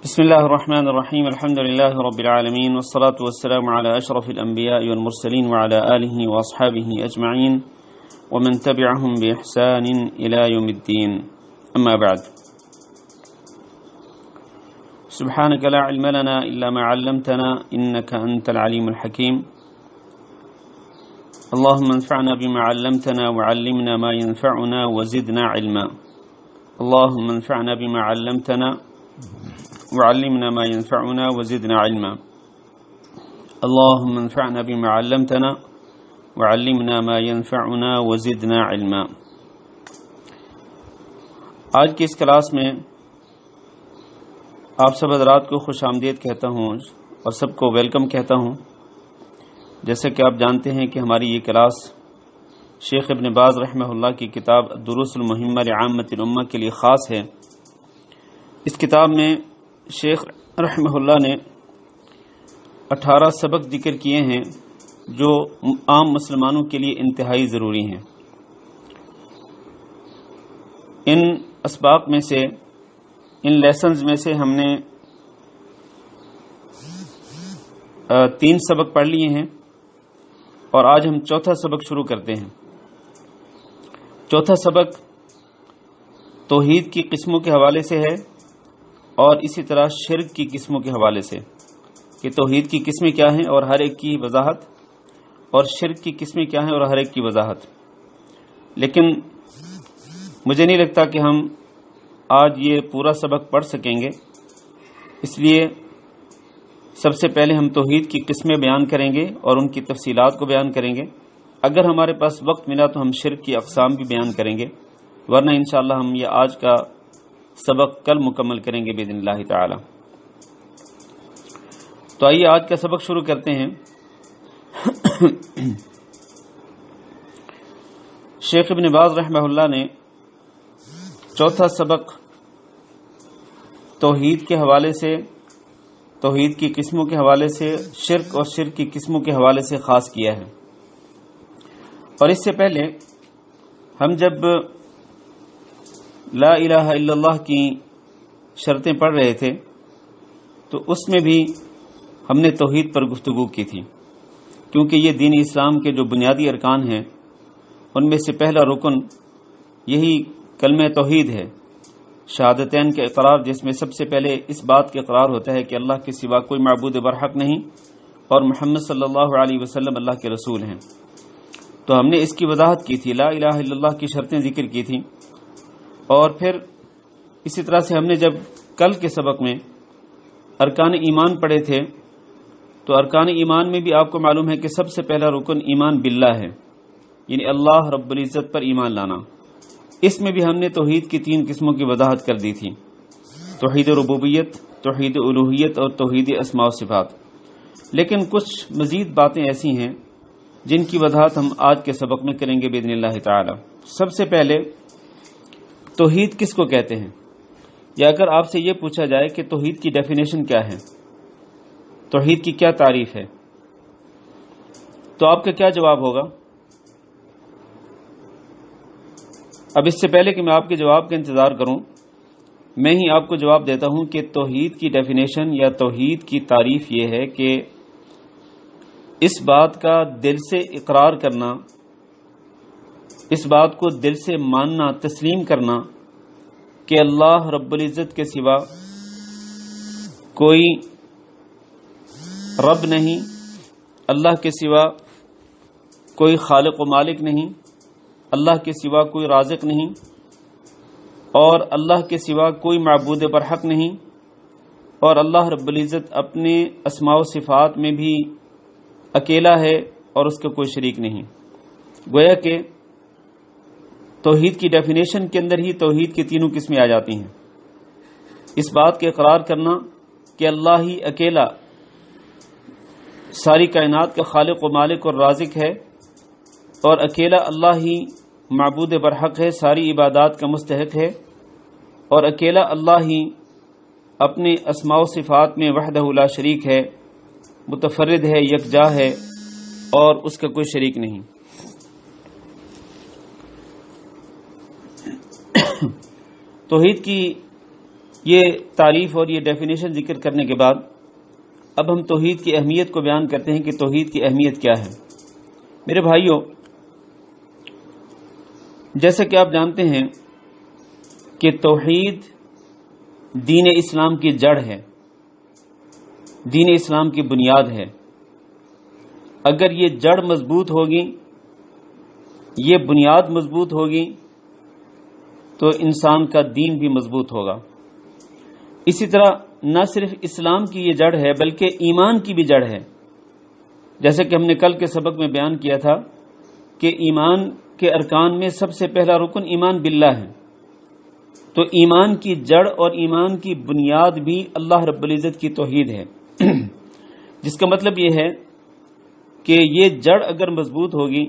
بسم الله الرحمن الرحيم الحمد لله رب العالمين والصلاة والسلام على أشرف الأنبياء والمرسلين وعلى آله وأصحابه أجمعين ومن تبعهم بإحسان إلى يوم الدين أما بعد سبحانك لا علم لنا إلا ما علمتنا إنك أنت العليم الحكيم اللهم انفعنا بما علمتنا وعلمنا ما ينفعنا وزدنا علما اللهم انفعنا بما علمتنا وعلمنا ما ينفعنا وزدنا علما اللهم انفعنا بما علمتنا وعلمنا ما ينفعنا وزدنا علما۔ آج کی اس کلاس میں آپ سب حضرات کو خوش آمدید کہتا ہوں اور سب کو ویلکم کہتا ہوں۔ جیسا کہ آپ جانتے ہیں کہ ہماری یہ کلاس شیخ ابن باز رحمہ اللہ کی کتاب دروس المہمہ لعامۃ الامہ کے لیے خاص ہے۔ اس کتاب میں شیخ رحمہ اللہ نے 18 سبق ذکر کیے ہیں جو عام مسلمانوں کے لیے انتہائی ضروری ہیں۔ ان اسباق میں سے، ان لیسنز میں سے ہم نے 3 سبق پڑھ لیے ہیں اور آج ہم چوتھا سبق شروع کرتے ہیں۔ چوتھا سبق توحید کی قسموں کے حوالے سے ہے اور اسی طرح شرک کی قسموں کے حوالے سے کہ توحید کی قسمیں کیا ہیں اور ہر ایک کی وضاحت، اور شرک کی قسمیں کیا ہیں اور ہر ایک کی وضاحت۔ لیکن مجھے نہیں لگتا کہ ہم آج یہ پورا سبق پڑھ سکیں گے، اس لیے سب سے پہلے ہم توحید کی قسمیں بیان کریں گے اور ان کی تفصیلات کو بیان کریں گے۔ اگر ہمارے پاس وقت ملا تو ہم شرک کی اقسام بھی بیان کریں گے، ورنہ انشاءاللہ ہم یہ آج کا سبق کل مکمل کریں گے باذن اللہ تعالی۔ تو آئیے آج کا سبق شروع کرتے ہیں۔ شیخ ابن باز رحمہ اللہ نے چوتھا سبق توحید کے حوالے سے، توحید کی قسموں کے حوالے سے، شرک اور شرک کی قسموں کے حوالے سے خاص کیا ہے۔ اور اس سے پہلے ہم جب لا الہ الا اللہ کی شرطیں پڑھ رہے تھے تو اس میں بھی ہم نے توحید پر گفتگو کی تھی، کیونکہ یہ دین اسلام کے جو بنیادی ارکان ہیں ان میں سے پہلا رکن یہی کلمہ توحید ہے، شہادتین کے اقرار، جس میں سب سے پہلے اس بات کا اقرار ہوتا ہے کہ اللہ کے سوا کوئی معبود برحق نہیں اور محمد صلی اللہ علیہ وسلم اللہ کے رسول ہیں۔ تو ہم نے اس کی وضاحت کی تھی، لا الہ الا اللہ کی شرطیں ذکر کی تھیں، اور پھر اسی طرح سے ہم نے جب کل کے سبق میں ارکان ایمان پڑھے تھے تو ارکان ایمان میں بھی آپ کو معلوم ہے کہ سب سے پہلا رکن ایمان باللہ ہے، یعنی اللہ رب العزت پر ایمان لانا۔ اس میں بھی ہم نے توحید کی 3 قسموں کی وضاحت کر دی تھی، توحید ربوبیت، توحید الوہیت اور توحید اسماء و صفات۔ لیکن کچھ مزید باتیں ایسی ہیں جن کی وضاحت ہم آج کے سبق میں کریں گے باذن اللہ تعالی۔ سب سے پہلے توحید کس کو کہتے ہیں، یا اگر آپ سے یہ پوچھا جائے کہ توحید کی ڈیفینیشن کیا ہے، توحید کی کیا تعریف ہے، تو آپ کا کیا جواب ہوگا؟ اب اس سے پہلے کہ میں آپ کے جواب کا انتظار کروں، میں ہی آپ کو جواب دیتا ہوں کہ توحید کی ڈیفینیشن یا توحید کی تعریف یہ ہے کہ اس بات کا دل سے اقرار کرنا، اس بات کو دل سے ماننا، تسلیم کرنا کہ اللہ رب العزت کے سوا کوئی رب نہیں، اللہ کے سوا کوئی خالق و مالک نہیں، اللہ کے سوا کوئی رازق نہیں، اور اللہ کے سوا کوئی معبود برحق نہیں، اور اللہ رب العزت اپنے اسماء و صفات میں بھی اکیلا ہے اور اس کا کوئی شریک نہیں۔ گویا کہ توحید کی ڈیفینیشن کے اندر ہی توحید کی 3 قسمیں آ جاتی ہیں۔ اس بات کے اقرار کرنا کہ اللہ ہی اکیلا ساری کائنات کا خالق و مالک اور رازق ہے، اور اکیلا اللہ ہی معبود برحق ہے، ساری عبادات کا مستحق ہے، اور اکیلا اللہ ہی اپنے اسماء و صفات میں وحدہ لا شریک ہے، متفرد ہے، یکجا ہے اور اس کا کوئی شریک نہیں۔ توحید کی یہ تعریف اور یہ ڈیفینیشن ذکر کرنے کے بعد اب ہم توحید کی اہمیت کو بیان کرتے ہیں کہ توحید کی اہمیت کیا ہے۔ میرے بھائیوں، جیسا کہ آپ جانتے ہیں کہ توحید دین اسلام کی جڑ ہے، دین اسلام کی بنیاد ہے۔ اگر یہ جڑ مضبوط ہوگی، یہ بنیاد مضبوط ہوگی، تو انسان کا دین بھی مضبوط ہوگا۔ اسی طرح نہ صرف اسلام کی یہ جڑ ہے بلکہ ایمان کی بھی جڑ ہے۔ جیسے کہ ہم نے کل کے سبق میں بیان کیا تھا کہ ایمان کے ارکان میں سب سے پہلا رکن ایمان باللہ ہے، تو ایمان کی جڑ اور ایمان کی بنیاد بھی اللہ رب العزت کی توحید ہے، جس کا مطلب یہ ہے کہ یہ جڑ اگر مضبوط ہوگی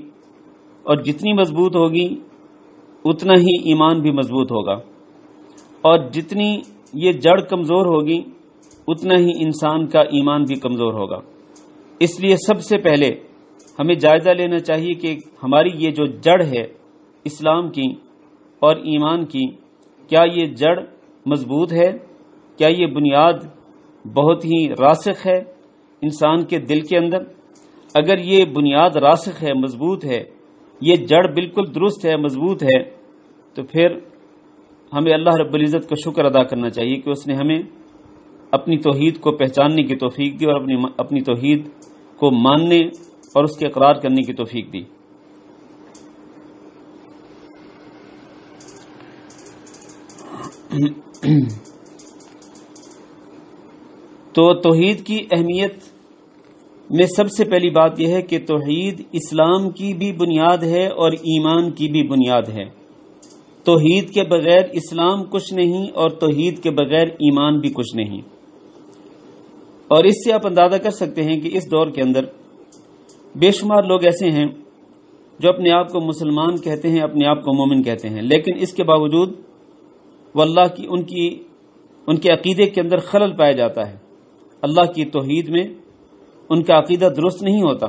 اور جتنی مضبوط ہوگی اتنا ہی ایمان بھی مضبوط ہوگا، اور جتنی یہ جڑ کمزور ہوگی اتنا ہی انسان کا ایمان بھی کمزور ہوگا۔ اس لیے سب سے پہلے ہمیں جائزہ لینا چاہیے کہ ہماری یہ جو جڑ ہے اسلام کی اور ایمان کی، کیا یہ جڑ مضبوط ہے؟ کیا یہ بنیاد بہت ہی راسخ ہے انسان کے دل کے اندر؟ اگر یہ بنیاد راسخ ہے، مضبوط ہے، یہ جڑ بالکل درست ہے، مضبوط ہے، تو پھر ہمیں اللہ رب العزت کا شکر ادا کرنا چاہیے کہ اس نے ہمیں اپنی توحید کو پہچاننے کی توفیق دی اور اپنی توحید کو ماننے اور اس کے اقرار کرنے کی توفیق دی۔ تو توحید کی اہمیت میں سب سے پہلی بات یہ ہے کہ توحید اسلام کی بھی بنیاد ہے اور ایمان کی بھی بنیاد ہے۔ توحید کے بغیر اسلام کچھ نہیں اور توحید کے بغیر ایمان بھی کچھ نہیں۔ اور اس سے آپ اندازہ کر سکتے ہیں کہ اس دور کے اندر بے شمار لوگ ایسے ہیں جو اپنے آپ کو مسلمان کہتے ہیں، اپنے آپ کو مومن کہتے ہیں، لیکن اس کے باوجود واللہ کی ان کے عقیدے کے اندر خلل پایا جاتا ہے۔ اللہ کی توحید میں ان کا عقیدہ درست نہیں ہوتا،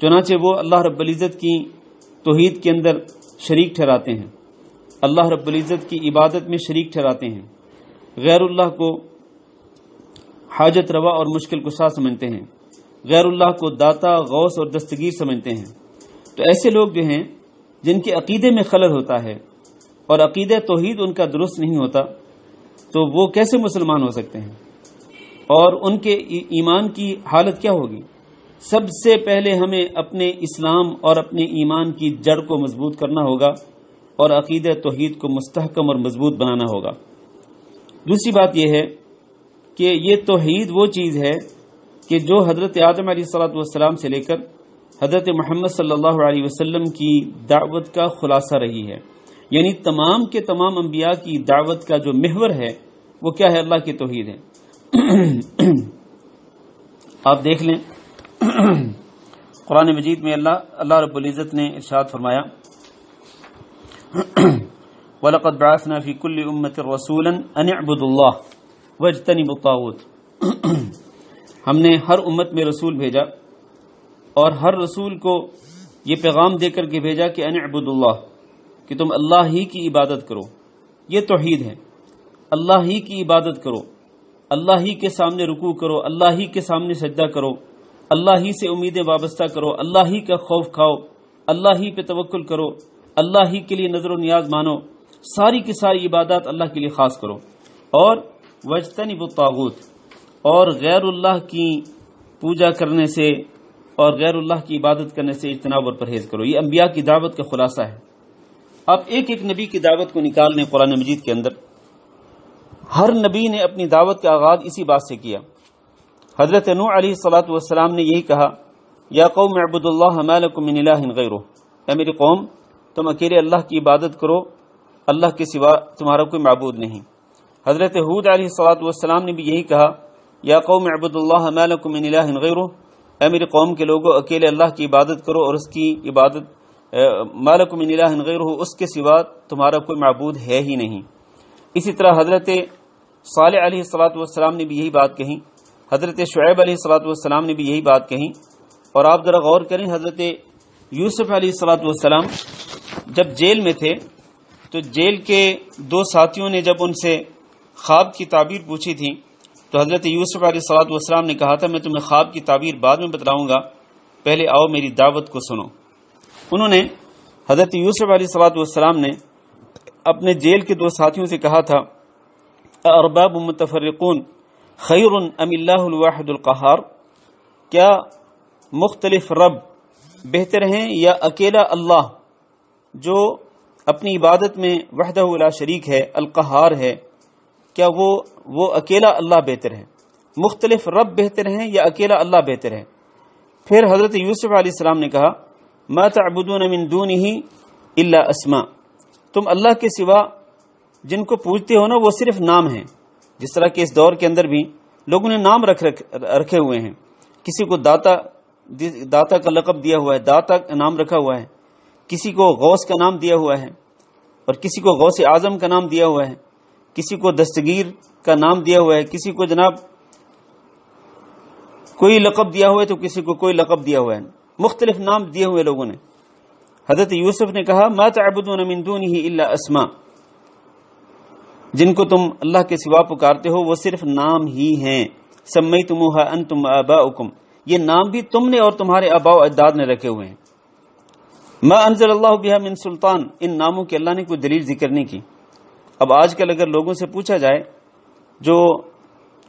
چنانچہ وہ اللہ رب العزت کی توحید کے اندر شریک ٹھہراتے ہیں، اللہ رب العزت کی عبادت میں شریک ٹھہراتے ہیں، غیر اللہ کو حاجت روا اور مشکل کشا سمجھتے ہیں، غیر اللہ کو داتا، غوث اور دستگیر سمجھتے ہیں۔ تو ایسے لوگ جو ہیں جن کے عقیدے میں خلل ہوتا ہے اور عقیدہ توحید ان کا درست نہیں ہوتا، تو وہ کیسے مسلمان ہو سکتے ہیں؟ اور ان کے ایمان کی حالت کیا ہوگی؟ سب سے پہلے ہمیں اپنے اسلام اور اپنے ایمان کی جڑ کو مضبوط کرنا ہوگا اور عقیدہ توحید کو مستحکم اور مضبوط بنانا ہوگا۔ دوسری بات یہ ہے کہ یہ توحید وہ چیز ہے کہ جو حضرت آدم علیہ الصلوۃ والسلام سے لے کر حضرت محمد صلی اللہ علیہ وسلم کی دعوت کا خلاصہ رہی ہے، یعنی تمام کے تمام انبیاء کی دعوت کا جو محور ہے وہ کیا ہے؟ اللہ کی توحید ہے۔ آپ دیکھ لیں قرآن مجید میں اللہ رب العزت نے ارشاد فرمایا وَلَقَدْ بَعَثْنَا فِي كُلِّ أُمَّةٍ رَسُولًا أَنِ اعْبُدُوا اللَّهَ وَاجْتَنِبُوا الطَّاغُوتَ، ہم نے ہر امت میں رسول بھیجا اور ہر رسول کو یہ پیغام دے کر کے بھیجا کہ ان اعبدوا اللہ، کہ تم اللہ ہی کی عبادت کرو۔ یہ توحید ہے، اللہ ہی کی عبادت کرو، اللہ ہی کے سامنے رکوع کرو، اللہ ہی کے سامنے سجدہ کرو، اللہ ہی سے امیدیں وابستہ کرو، اللہ ہی کا خوف کھاؤ، اللہ ہی پہ توکل کرو، اللہ ہی کے لیے نظر و نیاز مانو، ساری کی ساری عبادات اللہ کے لیے خاص کرو، اور واجتنبوا الطاغوت، اور غیر اللہ کی پوجا کرنے سے اور غیر اللہ کی عبادت کرنے سے اجتناب اور پرہیز کرو۔ یہ انبیاء کی دعوت کا خلاصہ ہے۔ اب ایک ایک نبی کی دعوت کو نکال لیں قرآن مجید کے اندر، ہر نبی نے اپنی دعوت کا آغاز اسی بات سے کیا۔ حضرت نوح علیہ الصلوۃ والسلام نے یہی کہا یا قوم اعبدوا اللہ ما لکم من الہ غیرہ، اے میری قوم تم اکیلے اللہ کی عبادت کرو، اللہ کے سوا تمہارا کوئی معبود نہیں۔ حضرت ہود علیہ الصلوۃ والسلام نے بھی یہی کہا یا قوم اعبدوا اللہ ما لکم من الہ غیرہ، اے میری قوم کے لوگوں اکیلے اللہ کی عبادت کرو اور اس کی عبادت ما لکم من الہ غیرہ، اس کے سوا تمہارا کوئی معبود ہے ہی نہیں۔ اسی طرح حضرت صالح علیہ الصلوۃ والسلام نے بھی یہی بات کہی، حضرت شعیب علیہ الصلوۃ والسلام نے بھی یہی بات کہی۔ اور آپ ذرا غور کریں، حضرت یوسف علیہ الصلوۃ والسلام جب جیل میں تھے تو جیل کے دو ساتھیوں نے جب ان سے خواب کی تعبیر پوچھی تھی تو حضرت یوسف علیہ الصلوۃ والسلام نے کہا تھا میں تمہیں خواب کی تعبیر بعد میں بتلاؤں گا، پہلے آؤ میری دعوت کو سنو۔ انہوں نے حضرت یوسف علیہ الصلوۃ والسلام نے اپنے جیل کے دو ساتھیوں سے کہا تھا ارباب متفرقون خیر ام اللہ الواحد القہار، کیا مختلف رب بہتر ہیں یا اکیلا اللہ جو اپنی عبادت میں وحدہ لا شریک ہے، القہار ہے، کیا وہ اکیلا اللہ بہتر ہے؟ مختلف رب بہتر ہیں یا اکیلا اللہ بہتر ہے؟ پھر حضرت یوسف علیہ السلام نے کہا ما تعبدون من دونہ الا اسماء، تم اللہ کے سوا جن کو پوجتے ہو نا وہ صرف نام ہیں، جس طرح کہ اس دور کے اندر بھی لوگوں نے نام رکھے ہوئے ہیں، کسی کو داتا کا لقب دیا ہوا ہے، داتا کا نام رکھا ہوا ہے، کسی کو غوث کا نام دیا ہوا ہے اور کسی کو غوث اعظم کا نام دیا ہوا ہے، کسی کو دستگیر کا نام دیا ہوا ہے، کسی کو جناب کوئی لقب دیا ہوا ہے تو کسی کو کوئی لقب دیا ہوا ہے، مختلف نام دیے ہوئے لوگوں نے۔ حضرت یوسف نے کہا ما تعبدون من دونہ الا اسماء، جن کو تم اللہ کے سوا پکارتے ہو وہ صرف نام ہی ہیں، سمیتموها انتم آباؤکم، یہ نام بھی تم نے اور تمہارے آباء و اجداد نے رکھے ہوئے ہیں۔ ما انزل اللہ بها من سلطان، ان ناموں کی اللہ نے کوئی دلیل ذکر نہیں کی۔ اب آج کل اگر لوگوں سے پوچھا جائے جو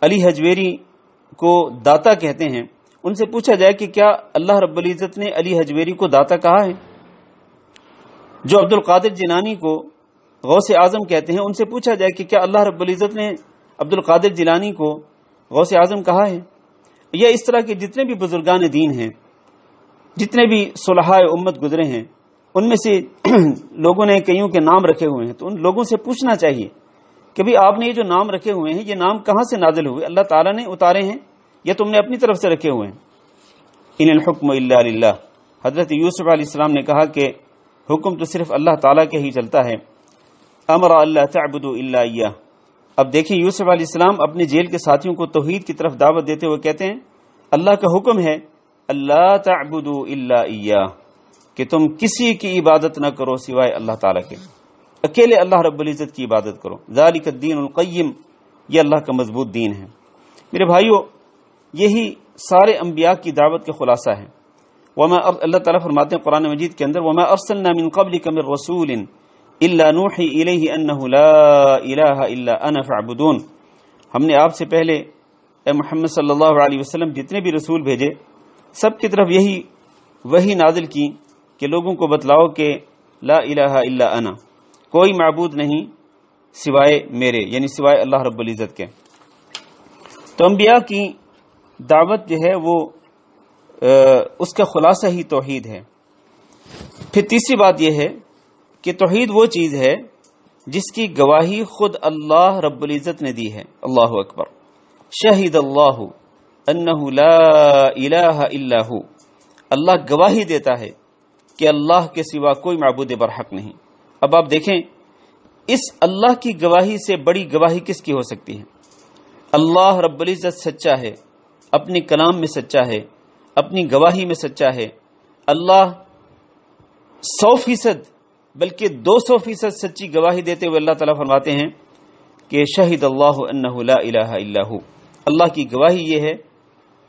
علی حجویری کو داتا کہتے ہیں، ان سے پوچھا جائے کہ کیا اللہ رب العزت نے علی حجویری کو داتا کہا ہے؟ جو عبد القادر جیلانی کو غوث اعظم کہتے ہیں، ان سے پوچھا جائے کہ کیا اللہ رب العزت نے عبد القادر جیلانی کو غوث اعظم کہا ہے؟ یا اس طرح کے جتنے بھی بزرگان دین ہیں، جتنے بھی صلحاء امت گزرے ہیں، ان میں سے لوگوں نے کئیوں کے نام رکھے ہوئے ہیں، تو ان لوگوں سے پوچھنا چاہیے کہ بھی آپ نے یہ جو نام رکھے ہوئے ہیں یہ نام کہاں سے نازل ہوئے؟ اللہ تعالیٰ نے اتارے ہیں یا تم نے اپنی طرف سے رکھے ہوئے ہیں؟ ان الحکم الا للہ، حضرت یوسف علیہ السلام نے کہا کہ حکم تو صرف اللہ تعالیٰ کے ہی چلتا ہے۔ امر اللہ تعبدوا الا ایاہ، اب دیکھیں یوسف علیہ السلام اپنے جیل کے ساتھیوں کو توحید کی طرف دعوت دیتے ہوئے کہتے ہیں اللہ کا حکم ہے اللہ تعبدوا الا ایاہ، کہ تم کسی کی عبادت نہ کرو سوائے اللہ تعالیٰ کے، اکیلے اللہ رب العزت کی عبادت کرو، ذالک الدین القیم، یہ اللہ کا مضبوط دین ہے۔ میرے بھائیو، یہی سارے انبیاء کی دعوت کے خلاصہ ہے۔ اللہ تعالیٰ فرماتے ہیں قرآن مجید کے اندر وما ارسلنا من قبلک من رسول الا نوحی الیہ انہ لا الہ الا انا فاعبدون، ہم نے آپ سے پہلے اے محمد صلی اللہ علیہ وسلم جتنے بھی رسول بھیجے سب کی طرف یہی وحی نازل کی کہ لوگوں کو بتلاؤ کہ لا الہ الا انا، کوئی معبود نہیں سوائے میرے، یعنی سوائے اللہ رب العزت کے۔ تو انبیاء کی دعوت جو ہے وہ اس کا خلاصہ ہی توحید ہے۔ پھر تیسری بات یہ ہے کہ توحید وہ چیز ہے جس کی گواہی خود اللہ رب العزت نے دی ہے۔ اللہ اکبر، شہید اللہ انہ لا الہ الا ہو، اللہ گواہی دیتا ہے کہ اللہ کے سوا کوئی معبود برحق نہیں۔ اب آپ دیکھیں اس اللہ کی گواہی سے بڑی گواہی کس کی ہو سکتی ہے؟ اللہ رب العزت سچا ہے، اپنے کلام میں سچا ہے، اپنی گواہی میں سچا ہے۔ اللہ 100% بلکہ 200% سچی گواہی دیتے ہوئے اللہ تعالیٰ فرماتے ہیں کہ شہید اللہ انہ لا الہ الا ہو، اللہ کی گواہی یہ ہے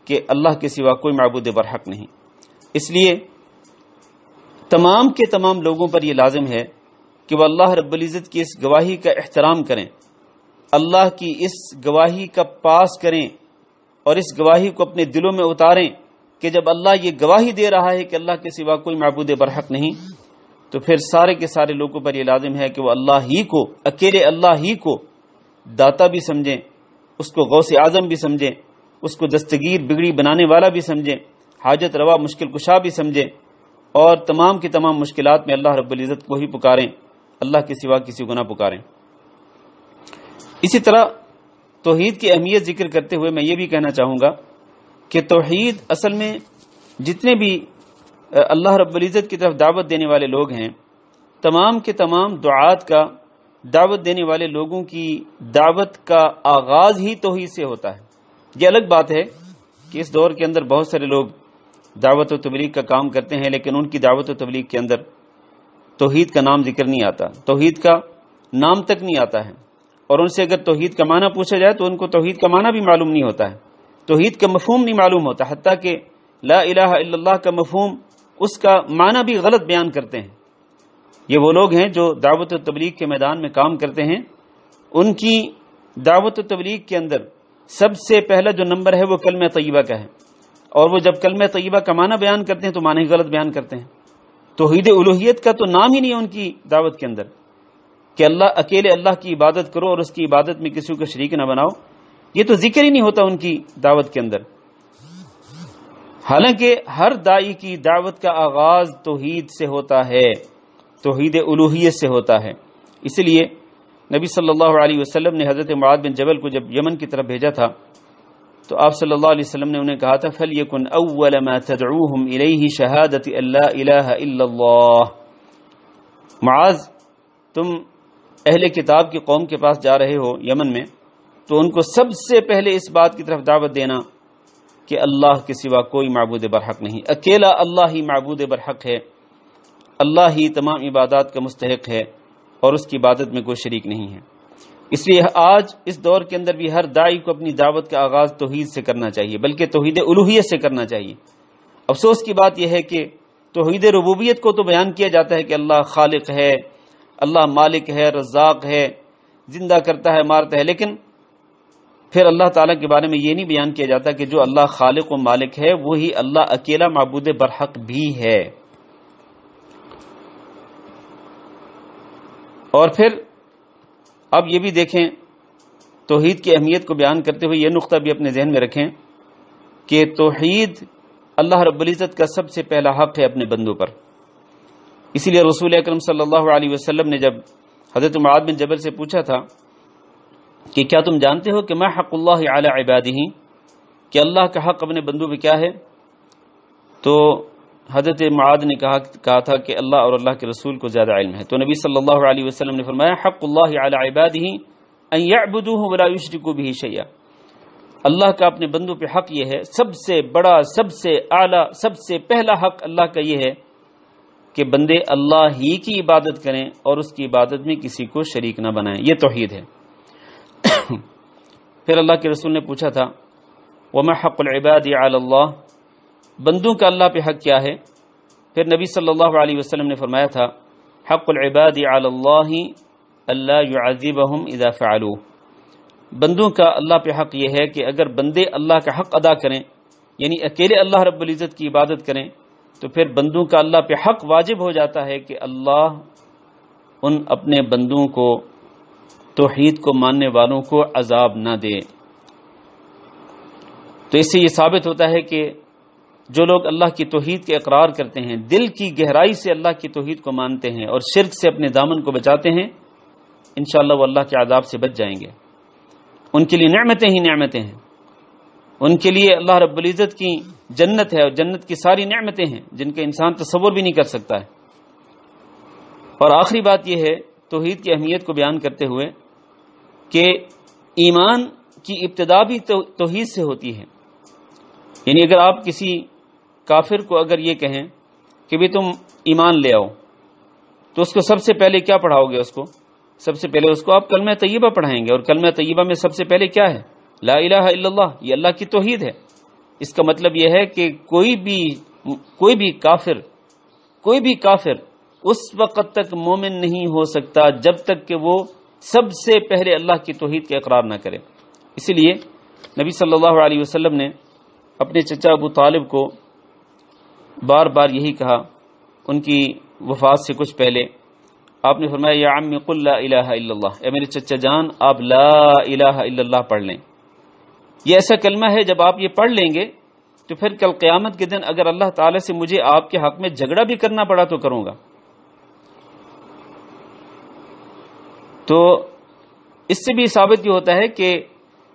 کہ اللہ کے سوا کوئی معبود برحق نہیں۔ اس لیے تمام کے تمام لوگوں پر یہ لازم ہے کہ وہ اللہ رب العزت کی اس گواہی کا احترام کریں، اللہ کی اس گواہی کا پاس کریں اور اس گواہی کو اپنے دلوں میں اتاریں کہ جب اللہ یہ گواہی دے رہا ہے کہ اللہ کے سوا کوئی معبود برحق نہیں، تو پھر سارے کے سارے لوگوں پر یہ لازم ہے کہ وہ اللہ ہی کو، اکیلے اللہ ہی کو داتا بھی سمجھیں، اس کو غوث اعظم بھی سمجھیں، اس کو دستگیر بگڑی بنانے والا بھی سمجھیں، حاجت روا مشکل کشا بھی سمجھیں، اور تمام کی تمام مشکلات میں اللہ رب العزت کو ہی پکاریں، اللہ کے سوا کسی کو نہ پکاریں۔ اسی طرح توحید کی اہمیت ذکر کرتے ہوئے میں یہ بھی کہنا چاہوں گا کہ توحید اصل میں جتنے بھی اللہ رب العزت کی طرف دعوت دینے والے لوگ ہیں، تمام کے تمام دعات کا، دعوت دینے والے لوگوں کی دعوت کا آغاز ہی توحید سے ہوتا ہے۔ یہ الگ بات ہے کہ اس دور کے اندر بہت سارے لوگ دعوت و تبلیغ کا کام کرتے ہیں لیکن ان کی دعوت و تبلیغ کے اندر توحید کا نام ذکر نہیں آتا، توحید کا نام تک نہیں آتا ہے۔ اور ان سے اگر توحید کا معنی پوچھا جائے تو ان کو توحید کا معنی بھی معلوم نہیں ہوتا ہے، توحید کا مفہوم نہیں معلوم ہوتا، حتیٰ کہ لا الہ الا اللہ کا مفہوم اس کا معنی بھی غلط بیان کرتے ہیں۔ یہ وہ لوگ ہیں جو دعوت و تبلیغ کے میدان میں کام کرتے ہیں، ان کی دعوت و تبلیغ کے اندر سب سے پہلا جو نمبر ہے وہ کلمہ طیبہ کا ہے، اور وہ جب کلمہ طیبہ کا معنی بیان کرتے ہیں تو معنی ہی غلط بیان کرتے ہیں۔ توحید الوہیت کا تو نام ہی نہیں ہے ان کی دعوت کے اندر کہ اللہ اکیلے اللہ کی عبادت کرو اور اس کی عبادت میں کسی کو شریک نہ بناؤ، یہ تو ذکر ہی نہیں ہوتا ان کی دعوت کے اندر۔ حالانکہ ہر داعی کی دعوت کا آغاز توحید سے ہوتا ہے، توحید الوہیت سے ہوتا ہے۔ اسی لیے نبی صلی اللہ علیہ وسلم نے حضرت معاذ بن جبل کو جب یمن کی طرف بھیجا تھا تو آپ صلی اللہ علیہ وسلم نے انہیں کہا تھا فَلْيَكُنْ أَوَّلَ مَا تَدْعُوهُمْ إِلَيْهِ شَهَادَةِ أَن لَا إِلَٰهَ إِلَّا اللَّهُ۔ معاذ، تم اہل کتاب کی قوم کے پاس جا رہے ہو یمن میں، تو ان کو سب سے پہلے اس بات کی طرف دعوت دینا کہ اللہ کے سوا کوئی معبود برحق نہیں، اکیلا اللہ ہی معبود برحق ہے، اللہ ہی تمام عبادات کا مستحق ہے اور اس کی عبادت میں کوئی شریک نہیں ہے۔ اس لیے آج اس دور کے اندر بھی ہر داعی کو اپنی دعوت کا آغاز توحید سے کرنا چاہیے، بلکہ توحید الوہیت سے کرنا چاہیے۔ افسوس کی بات یہ ہے کہ توحید ربوبیت کو تو بیان کیا جاتا ہے کہ اللہ خالق ہے، اللہ مالک ہے، رزاق ہے، زندہ کرتا ہے، مارتا ہے، لیکن پھر اللہ تعالیٰ کے بارے میں یہ نہیں بیان کیا جاتا کہ جو اللہ خالق و مالک ہے وہی اللہ اکیلا معبود برحق بھی ہے۔ اور پھر اب یہ بھی دیکھیں، توحید کی اہمیت کو بیان کرتے ہوئے یہ نقطہ بھی اپنے ذہن میں رکھیں کہ توحید اللہ رب العزت کا سب سے پہلا حق ہے اپنے بندوں پر۔ اسی لیے رسول اکرم صلی اللہ علیہ وسلم نے جب حضرت معاذ بن جبل سے پوچھا تھا کہ کیا تم جانتے ہو کہ ما حق اللہ علی عبادہ، کہ اللہ کا حق اپنے بندوں پہ کیا ہے، تو حضرت معاذ نے کہا تھا کہ اللہ اور اللہ کے رسول کو زیادہ علم ہے۔ تو نبی صلی اللہ علیہ وسلم نے فرمایا حق اللہ علی عبادہ ان یعبدوہ ولا یشرکوا بہ شیئا، اللہ کا اپنے بندوں پہ حق یہ ہے، سب سے بڑا، سب سے اعلیٰ، سب سے پہلا حق اللہ کا یہ ہے کہ بندے اللہ ہی کی عبادت کریں اور اس کی عبادت میں کسی کو شریک نہ بنائیں، یہ توحید ہے۔ پھر اللہ کے رسول نے پوچھا تھا وما حق العباد علی اللہ، بندوں کا اللہ پہ حق کیا ہے؟ پھر نبی صلی اللہ علیہ وسلم نے فرمایا تھا حق العباد علی اللہ الا يعذبهم اذا فعلوا، بندوں کا اللہ پہ حق یہ ہے کہ اگر بندے اللہ کا حق ادا کریں، یعنی اکیلے اللہ رب العزت کی عبادت کریں، تو پھر بندوں کا اللہ پہ حق واجب ہو جاتا ہے کہ اللہ ان اپنے بندوں کو، توحید کو ماننے والوں کو عذاب نہ دے۔ تو اس سے یہ ثابت ہوتا ہے کہ جو لوگ اللہ کی توحید کے اقرار کرتے ہیں، دل کی گہرائی سے اللہ کی توحید کو مانتے ہیں اور شرک سے اپنے دامن کو بچاتے ہیں، انشاءاللہ وہ اللہ کے عذاب سے بچ جائیں گے۔ ان کے لیے نعمتیں ہی نعمتیں ہیں، ان کے لیے اللہ رب العزت کی جنت ہے، اور جنت کی ساری نعمتیں ہیں جن کا انسان تصور بھی نہیں کر سکتا ہے۔ اور آخری بات یہ ہے توحید کی اہمیت کو بیان کرتے ہوئے کہ ایمان کی ابتدا بھی توحید سے ہوتی ہے، یعنی اگر آپ کسی کافر کو اگر یہ کہیں کہ بھی تم ایمان لے آؤ، تو اس کو سب سے پہلے کیا پڑھاؤ گے؟ اس کو سب سے پہلے اس کو آپ کلمہ طیبہ پڑھائیں گے، اور کلمہ طیبہ میں سب سے پہلے کیا ہے؟ لا الہ الا اللہ، یہ اللہ کی توحید ہے۔ اس کا مطلب یہ ہے کہ کوئی بھی کافر اس وقت تک مومن نہیں ہو سکتا جب تک کہ وہ سب سے پہلے اللہ کی توحید کا اقرار نہ کرے۔ اسی لیے نبی صلی اللہ علیہ وسلم نے اپنے چچا ابو طالب کو بار بار یہی کہا، ان کی وفات سے کچھ پہلے آپ نے فرمایا یا عمی قل لا الہ الا اللہ، اے میرے چچا جان آپ لا الہ الا اللہ پڑھ لیں۔ یہ ایسا کلمہ ہے جب آپ یہ پڑھ لیں گے تو پھر کل قیامت کے دن اگر اللہ تعالی سے مجھے آپ کے حق میں جھگڑا بھی کرنا پڑا تو کروں گا۔ تو اس سے بھی ثابت یہ ہوتا ہے کہ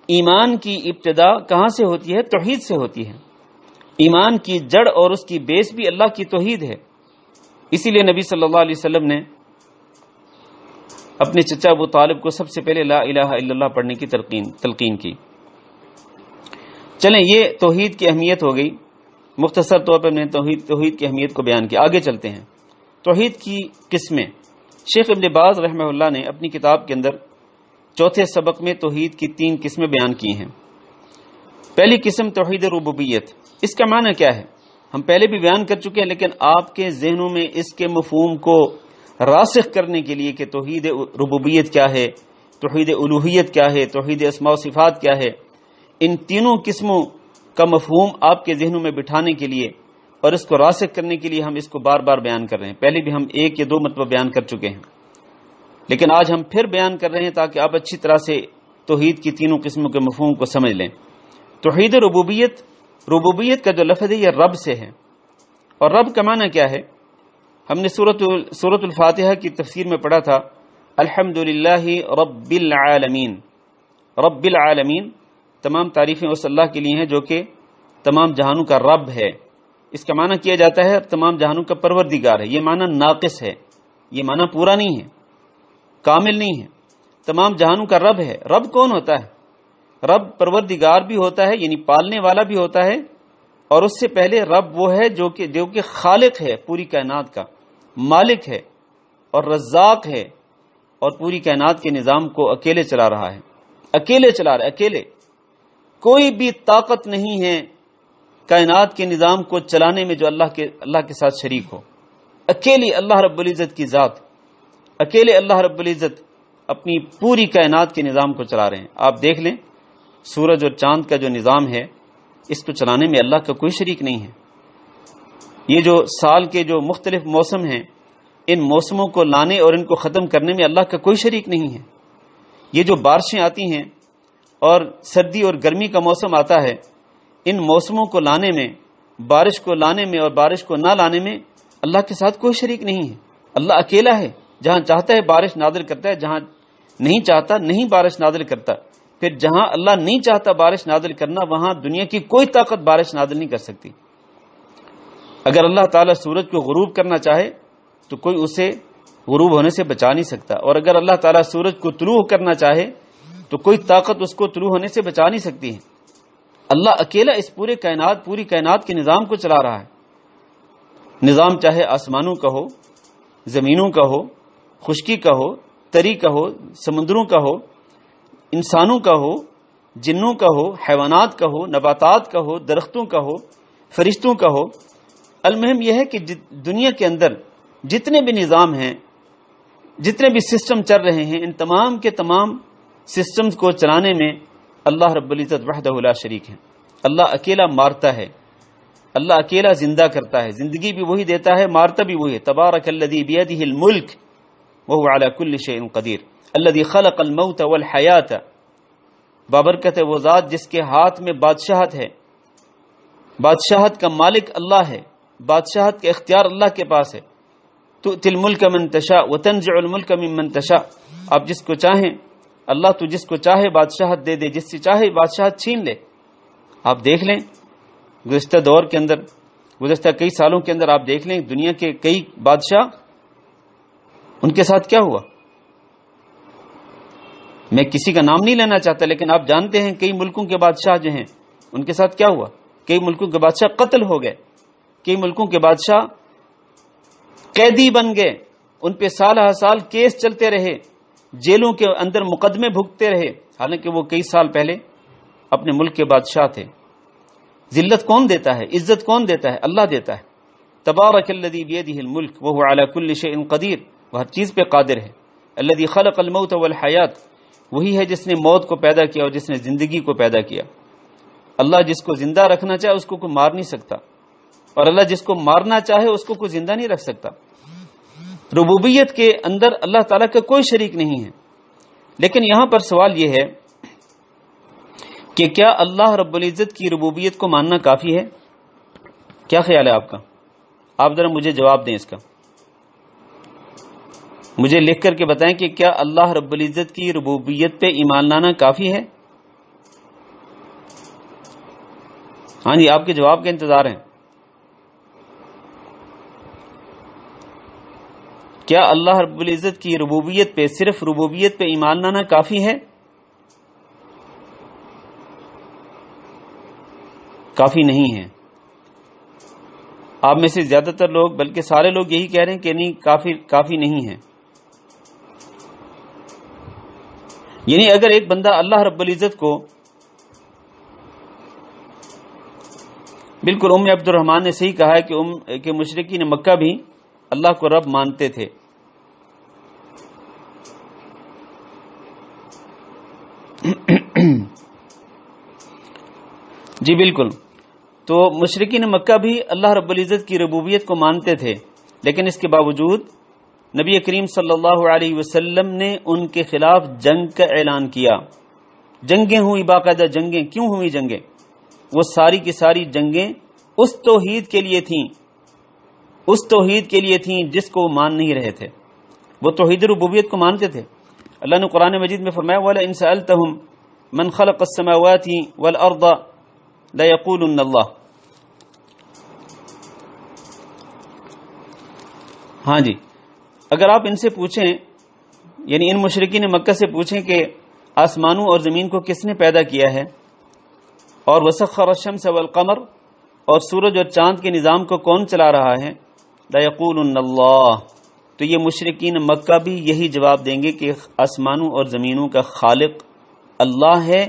ایمان کی ابتدا کہاں سے ہوتی ہے؟ توحید سے ہوتی ہے۔ ایمان کی جڑ اور اس کی بیس بھی اللہ کی توحید ہے۔ اسی لیے نبی صلی اللہ علیہ وسلم نے اپنے چچا ابو طالب کو سب سے پہلے لا الہ الا اللہ پڑھنے کی تلقین کی۔ چلیں، یہ توحید کی اہمیت ہو گئی، مختصر طور پر میں نے توحید کی اہمیت کو بیان کیا۔ آگے چلتے ہیں، توحید کی قسمیں۔ شیخ ابن باز رحمہ اللہ نے اپنی کتاب کے اندر چوتھے سبق میں توحید کی 3 قسمیں بیان کی ہیں۔ پہلی قسم توحید ربوبیت، اس کا معنی کیا ہے ہم پہلے بھی بیان کر چکے ہیں، لیکن آپ کے ذہنوں میں اس کے مفہوم کو راسخ کرنے کے لیے کہ توحید ربوبیت کیا ہے، توحید الوہیت کیا ہے، توحید اسماء و صفات کیا ہے، ان تینوں قسموں کا مفہوم آپ کے ذہنوں میں بٹھانے کے لیے اور اس کو راسخ کرنے کے لیے ہم اس کو بار بار بیان کر رہے ہیں۔ پہلے بھی ہم 1 یا 2 مرتبہ بیان کر چکے ہیں، لیکن آج ہم پھر بیان کر رہے ہیں تاکہ آپ اچھی طرح سے توحید کی تینوں قسموں کے مفہوم کو سمجھ لیں۔ توحید ربوبیت، ربوبیت کا جو لفظ ہے یہ رب سے ہے، اور رب کا معنی کیا ہے؟ ہم نے سورۃ الفاتحہ کی تفسیر میں پڑھا تھا، الحمدللہ رب العالمین۔ رب العالمین، تمام تعریفیں اس اللہ کے لیے ہیں جو کہ تمام جہانوں کا رب ہے۔ اس کا معنی کیا جاتا ہے تمام جہانوں کا پروردگار ہے۔ یہ معنی ناقص ہے، یہ معنی پورا نہیں ہے، کامل نہیں ہے۔ تمام جہانوں کا رب ہے۔ رب کون ہوتا ہے؟ رب پروردگار بھی ہوتا ہے، یعنی پالنے والا بھی ہوتا ہے، اور اس سے پہلے رب وہ ہے جو کہ خالق ہے، پوری کائنات کا مالک ہے اور رزاق ہے، اور پوری کائنات کے نظام کو اکیلے چلا رہا ہے، اکیلے چلا رہا ہے، اکیلے۔ کوئی بھی طاقت نہیں ہے کائنات کے نظام کو چلانے میں جو اللہ کے ساتھ شریک ہو۔ اکیلی اللہ رب العزت کی ذات، اکیلے اللہ رب العزت اپنی پوری کائنات کے نظام کو چلا رہے ہیں۔ آپ دیکھ لیں سورج اور چاند کا جو نظام ہے، اس کو چلانے میں اللہ کا کوئی شریک نہیں ہے۔ یہ جو سال کے جو مختلف موسم ہیں، ان موسموں کو لانے اور ان کو ختم کرنے میں اللہ کا کوئی شریک نہیں ہے۔ یہ جو بارشیں آتی ہیں اور سردی اور گرمی کا موسم آتا ہے، ان موسموں کو لانے میں، بارش کو لانے میں اور بارش کو نہ لانے میں اللہ کے ساتھ کوئی شریک نہیں ہے۔ اللہ اکیلا ہے، جہاں چاہتا ہے بارش نازل کرتا ہے، جہاں نہیں چاہتا نہیں بارش نازل کرتا۔ پھر جہاں اللہ نہیں چاہتا بارش نازل کرنا، وہاں دنیا کی کوئی طاقت بارش نازل نہیں کر سکتی۔ اگر اللہ تعالیٰ سورج کو غروب کرنا چاہے تو کوئی اسے غروب ہونے سے بچا نہیں سکتا، اور اگر اللہ تعالیٰ سورج کو طلوع کرنا چاہے تو کوئی طاقت اس کو طلوع ہونے سے بچا نہیں سکتی ہے۔ اللہ اکیلا اس پوری کائنات کے نظام کو چلا رہا ہے۔ نظام چاہے آسمانوں کا ہو، زمینوں کا ہو، خشکی کا ہو، تری کا ہو، سمندروں کا ہو، انسانوں کا ہو، جنوں کا ہو، حیوانات کا ہو، نباتات کا ہو، درختوں کا ہو، فرشتوں کا ہو۔ المہم یہ ہے کہ دنیا کے اندر جتنے بھی نظام ہیں، جتنے بھی سسٹم چل رہے ہیں، ان تمام کے تمام سسٹمز کو چلانے میں اللہ رب العزت وحدہ لا شریک ہے۔ اللہ اکیلا مارتا ہے، اللہ اکیلا زندہ کرتا ہے، زندگی بھی وہی دیتا ہے، مارتا بھی وہی ہے۔ تبارک الذی بیدہ الملک وہو علی کل شیء قدیر الذی خلق الموت والحیات۔ بابرکت ہے وہ ذات جس کے ہاتھ میں بادشاہت ہے، بادشاہت کا مالک اللہ ہے، بادشاہت کا اختیار اللہ کے پاس ہے۔ تؤتی الملک من تشاء وتنزع الملک ممن تشاء۔ آپ جس کو چاہیں، اللہ تو جس کو چاہے بادشاہت دے دے، جس سے چاہے بادشاہت چھین لے۔ آپ دیکھ لیں گزشتہ دور کے اندر، گزشتہ کئی سالوں کے اندر آپ دیکھ لیں دنیا کے کئی بادشاہ، ان کے ساتھ کیا ہوا۔ میں کسی کا نام نہیں لینا چاہتا، لیکن آپ جانتے ہیں کئی ملکوں کے بادشاہ جو ہیں ان کے ساتھ کیا ہوا۔ کئی ملکوں کے بادشاہ قتل ہو گئے، کئی ملکوں کے بادشاہ قیدی بن گئے، ان پہ سال ہر سال کیس چلتے رہے، جیلوں کے اندر مقدمے بھگتے رہے، حالانکہ وہ کئی سال پہلے اپنے ملک کے بادشاہ تھے۔ ذلت کون دیتا ہے؟ عزت کون دیتا ہے؟ اللہ دیتا ہے۔ تبارک الذی بیدہ الملک وہو علی کل شیء قدیر، وہ ہر چیز پہ قادر ہے۔ الذی خلق الموت والحیات، وہی ہے جس نے موت کو پیدا کیا اور جس نے زندگی کو پیدا کیا۔ اللہ جس کو زندہ رکھنا چاہے اس کو کوئی مار نہیں سکتا، اور اللہ جس کو مارنا چاہے اس کو کوئی زندہ نہیں رکھ سکتا۔ ربوبیت کے اندر اللہ تعالیٰ کا کوئی شریک نہیں ہے۔ لیکن یہاں پر سوال یہ ہے کہ کیا اللہ رب العزت کی ربوبیت کو ماننا کافی ہے؟ کیا خیال ہے آپ کا؟ آپ ذرا مجھے جواب دیں اس کا، مجھے لکھ کر کے بتائیں کہ کیا اللہ رب العزت کی ربوبیت پہ ایمان لانا کافی ہے؟ ہاں جی، آپ کے جواب کا انتظار ہے۔ کیا اللہ رب العزت کی ربوبیت پہ، صرف ربوبیت پہ ایمان لانا کافی ہے؟ کافی نہیں ہے۔ آپ میں سے زیادہ تر لوگ، بلکہ سارے لوگ یہی کہہ رہے ہیں کہ نہیں، کافی نہیں ہے۔ یعنی اگر ایک بندہ اللہ رب العزت کو، بالکل ام عبد الرحمن نے صحیح کہا ہے کہ مشرکین مکہ بھی اللہ کو رب مانتے تھے. جی بالکل، تو مشرکین مکہ بھی اللہ رب العزت کی ربوبیت کو مانتے تھے، لیکن اس کے باوجود نبی کریم صلی اللہ علیہ وسلم نے ان کے خلاف جنگ کا اعلان کیا. جنگیں ہوئی، باقاعدہ جنگیں. کیوں ہوئی جنگیں؟ وہ ساری کی ساری جنگیں اس توحید کے لیے تھیں، اس توحید کے لیے تھیں جس کو وہ مان نہیں رہے تھے. وہ توحید ربوبیت کو مانتے تھے. اللہ نے قرآن مجید میں فرمایا وَلَئِن سَأَلْتَهُمْ مَنْ خَلَقَ السَّمَاوَاتِ وَالْأَرْضَ لَيَقُولُنَّ اللَّهُ. ہاں جی، اگر آپ ان سے پوچھیں، یعنی ان مشرکین مکہ سے پوچھیں کہ آسمانوں اور زمین کو کس نے پیدا کیا ہے، اور وسخر الشمس والقمر، اور سورج اور چاند کے نظام کو کون چلا رہا ہے، لَيَقُولُنَّ اللَّهُ، تو یہ مشرکین مکہ بھی یہی جواب دیں گے کہ آسمانوں اور زمینوں کا خالق اللہ ہے،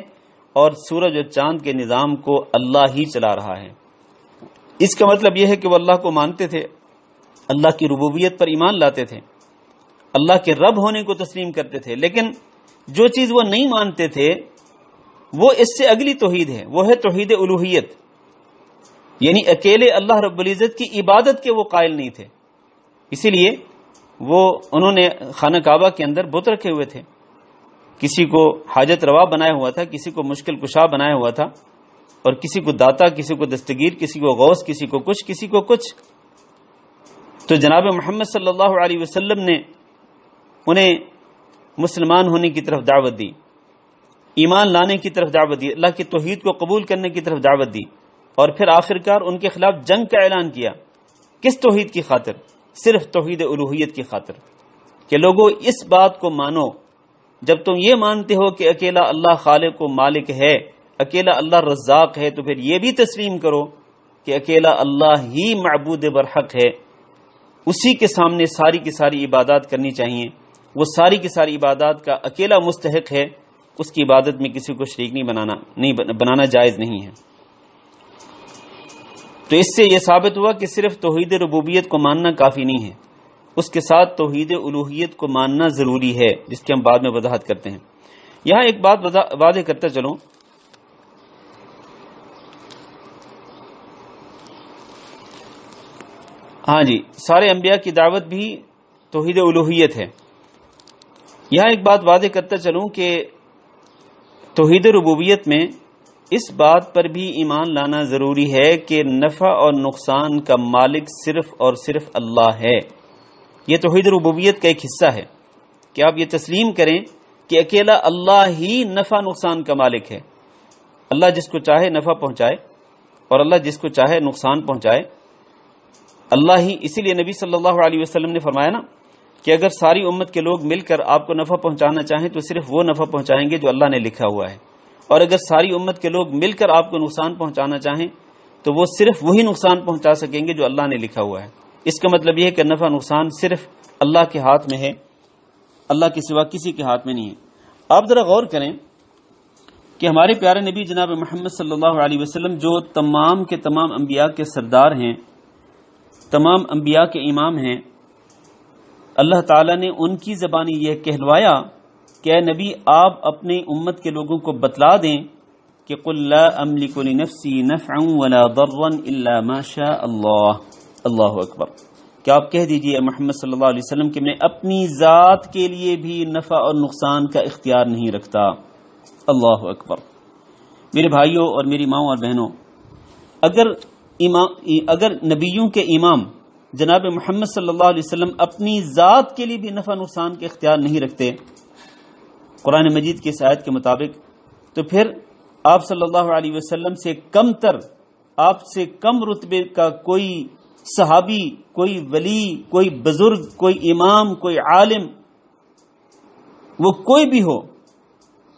اور سورج اور چاند کے نظام کو اللہ ہی چلا رہا ہے. اس کا مطلب یہ ہے کہ وہ اللہ کو مانتے تھے، اللہ کی ربوبیت پر ایمان لاتے تھے، اللہ کے رب ہونے کو تسلیم کرتے تھے، لیکن جو چیز وہ نہیں مانتے تھے وہ اس سے اگلی توحید ہے، وہ ہے توحید الوہیت. یعنی اکیلے اللہ رب العزت کی عبادت کے وہ قائل نہیں تھے. اسی لیے انہوں نے خانہ کعبہ کے اندر بت رکھے ہوئے تھے، کسی کو حاجت روا بنایا ہوا تھا، کسی کو مشکل کشا بنایا ہوا تھا، اور کسی کو داتا، کسی کو دستگیر، کسی کو غوث، کسی کو کچھ، کسی کو کچھ. تو جناب محمد صلی اللہ علیہ وسلم نے انہیں مسلمان ہونے کی طرف دعوت دی، ایمان لانے کی طرف دعوت دی، اللہ کی توحید کو قبول کرنے کی طرف دعوت دی، اور پھر آخرکار ان کے خلاف جنگ کا اعلان کیا. کس توحید کی خاطر؟ صرف توحید الوہیت کی خاطر، کہ لوگوں اس بات کو مانو، جب تم یہ مانتے ہو کہ اکیلا اللہ خالق و مالک ہے، اکیلا اللہ رزاق ہے، تو پھر یہ بھی تسلیم کرو کہ اکیلا اللہ ہی معبود برحق ہے، اسی کے سامنے ساری کی ساری عبادات کرنی چاہیے، وہ ساری کی ساری عبادات کا اکیلا مستحق ہے، اس کی عبادت میں کسی کو شریک بنانا جائز نہیں ہے. تو اس سے یہ ثابت ہوا کہ صرف توحید ربوبیت کو ماننا کافی نہیں ہے، اس کے ساتھ توحید الوہیت کو ماننا ضروری ہے، جس کی ہم بعد میں وضاحت کرتے ہیں. یہاں ایک بات واضح کرتا چلوں، ہاں جی، سارے انبیاء کی دعوت بھی توحید الوہیت ہے. یہاں ایک بات واضح کرتا چلوں کہ توحید ربوبیت میں اس بات پر بھی ایمان لانا ضروری ہے کہ نفع اور نقصان کا مالک صرف اور صرف اللہ ہے. یہ توحید ربوبیت کا ایک حصہ ہے کہ آپ یہ تسلیم کریں کہ اکیلا اللہ ہی نفع نقصان کا مالک ہے. اللہ جس کو چاہے نفع پہنچائے اور اللہ جس کو چاہے نقصان پہنچائے، اللہ ہی. اسی لیے نبی صلی اللہ علیہ وسلم نے فرمایا نا کہ اگر ساری امت کے لوگ مل کر آپ کو نفع پہنچانا چاہیں تو صرف وہ نفع پہنچائیں گے جو اللہ نے لکھا ہوا ہے، اور اگر ساری امت کے لوگ مل کر آپ کو نقصان پہنچانا چاہیں تو وہ صرف وہی نقصان پہنچا سکیں گے جو اللہ نے لکھا ہوا ہے. اس کا مطلب یہ ہے کہ نفع نقصان صرف اللہ کے ہاتھ میں ہے، اللہ کے سوا کسی کے ہاتھ میں نہیں ہے. آپ ذرا غور کریں کہ ہمارے پیارے نبی جناب محمد صلی اللہ علیہ وسلم جو تمام کے تمام انبیاء کے سردار ہیں، تمام انبیاء کے امام ہیں، اللہ تعالیٰ نے ان کی زبانی یہ کہلوایا کہ اے نبی آپ اپنے امت کے لوگوں کو بتلا دیں کہ قل لا املک لنفسی نفعا ولا ضرا الا ما شاء اللہ. اللہ اکبر. کیا آپ کہہ دیجئے محمد صلی اللہ علیہ وسلم کہ میں اپنی ذات کے لیے بھی نفع اور نقصان کا اختیار نہیں رکھتا. اللہ اکبر. میرے بھائیوں اور میری ماؤں اور بہنوں، اگر نبیوں کے امام جناب محمد صلی اللہ علیہ وسلم اپنی ذات کے لیے بھی نفع نقصان کے اختیار نہیں رکھتے قرآن مجید کی اس آیت کے مطابق، تو پھر آپ صلی اللہ علیہ وسلم سے کم تر، آپ سے کم رتبے کا کوئی صحابی، کوئی ولی، کوئی بزرگ، کوئی امام، کوئی عالم، وہ کوئی بھی ہو،